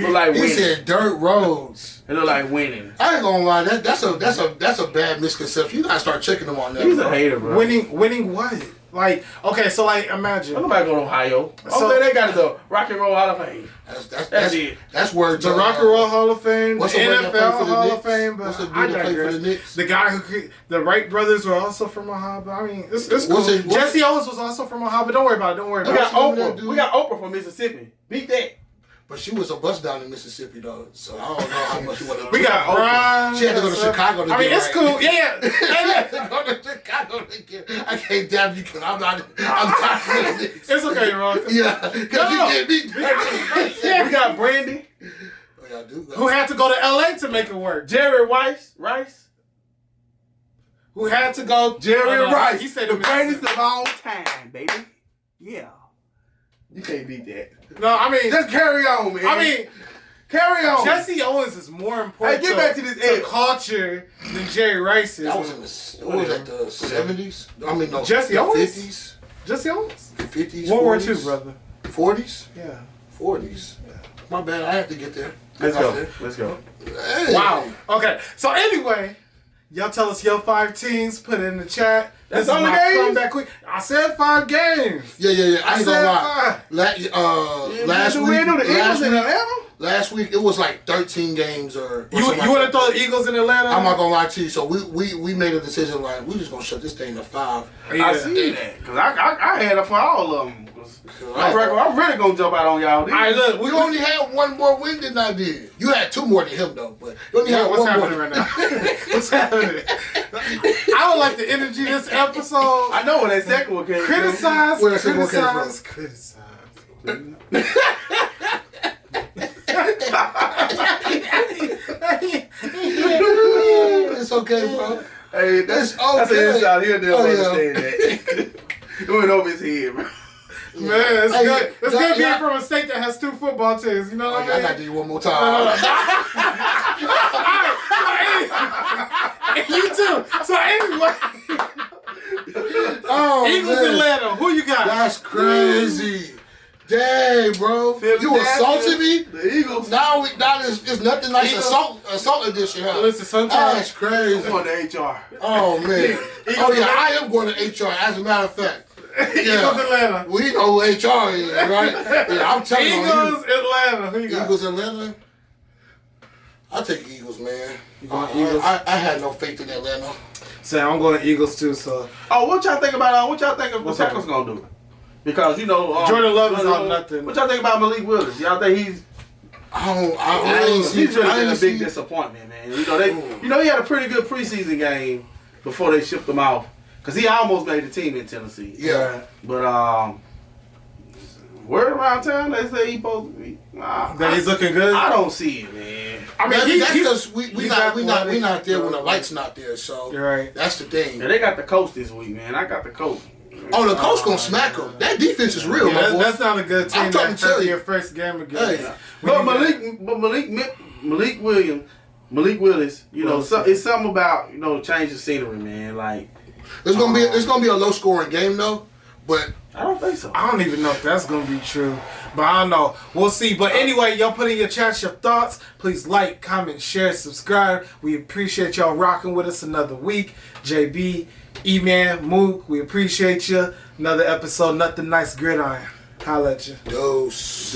Look like He winning. said dirt roads. It look like winning. I ain't gonna lie. That's a bad misconception. You gotta start checking them on that. He's bro. a hater, bro. Winning what? Like, okay, so like imagine Don't nobody go to Ohio. So- They got the Rock and Roll Hall of Fame. That's it. That's where the Rock and Roll Hall of Fame, What's the the one that played NFL for the Hall Knicks? of Fame, but What's the dude I that played for digress. the Knicks? The guy the Wright brothers were also from Ohio, but I mean, it's cool. it- what's Jesse Owens was also from Ohio, but don't worry about it. Don't worry We about got it. that Oprah. dude? We got Oprah from Mississippi. Beat that. But she was a bus down in Mississippi though, so I don't know how much you want to. We got Brian. She had to go to Chicago to I mean, get it's right. cool. Yeah. She had to go to Chicago to get. I can't damn you because I'm not. I'm talking to this. It's okay, Ron. Yeah, because No. you get beat. We got Brandy. Oh, y'all do. Who had to go to LA to make it work? Jerry Rice. Who had to go? Jerry Oh, no, Rice. He said the it was- greatest of all time, baby. Yeah. You can't beat that. No, I mean, Just carry on, man. I mean, carry on. Jesse Owens is more important Hey, get back to this edge. culture than Jerry Rice is. That was in the. What was that? The 70s? I mean, no. Jesse the Owens? 50s, Jesse Owens? 50s, World War 40s, II, brother. 40s, Yeah. 40s. My bad. I have to get there. Let's Get out go. there. Let's go. Hey. Wow. Okay. So anyway, y'all tell us your 5 teams. Put it in the chat. That's This is all the my games? comeback quick. I said 5 games. Yeah. I ain't I gonna said lie. 5. Last week, We ain't do the Eagles in last Atlanta. last week it was like 13 games or You want to throw the Eagles in Atlanta? I'm not gonna lie to you. So we made a decision like we just gonna shut this thing to 5. Yeah. I see that because I had it for all of them. I'm really gonna jump out on y'all. All right, look, we only had one more win than I did. You had 2 more than him though, but you only had what's one happening more. right now? What's happening? I would like the energy this episode. I know where that second one came Criticize. It's okay, bro. Hey, that's okay. That's an inside here. They'll understand that. It went over his head, bro. Man, it's good. It's good being from a state that has 2 football teams. You know what I mean? I got to do you one more time. You too. So anyway, Eagles Atlanta. Who you got? That's crazy. Dang, bro. You assaulted me? The Eagles. Now it's nothing like assault edition, huh? Listen, sometimes that's crazy. I'm going to HR. Oh, man. I am going to HR, as a matter of fact. Eagles Atlanta. We know who HR is, right? Yeah, I'm telling you. Eagles Atlanta. Who you got? Eagles Atlanta? I'll take Eagles, man. You going Eagles? I had no faith in Atlanta. So I'm going Eagles too, so. Oh, what y'all think about what y'all think the Packers gonna do? Because Jordan Love is on nothing. What y'all think about Malik Willis? Y'all think he's he's really been a big disappointment, man. He had a pretty good preseason game before they shipped him off. Cause he almost made the team in Tennessee. Yeah. But word around town they say he's supposed to be. That he's looking good. I don't see it, man. I mean, that's because we not there when the light's not there. So you're right. That's the thing. Yeah, they got the coach this week, man. I got the coach. Oh, the coach gonna smack him. That defense is real, my boy. That's not a good team. I'm trying to tell you. Your first game again. Hey. But Malik Willis, it's something about change the scenery, man. Like it's gonna be a low scoring game though, but I don't think so. I don't even know if that's gonna be true, but I don't know. We'll see. But anyway, y'all put in your chats your thoughts. Please like, comment, share, subscribe. We appreciate y'all rocking with us another week. JB, E-Man, Mook, we appreciate you. Another episode, Nothin Nice Gridiron. Holla at you. Deuce.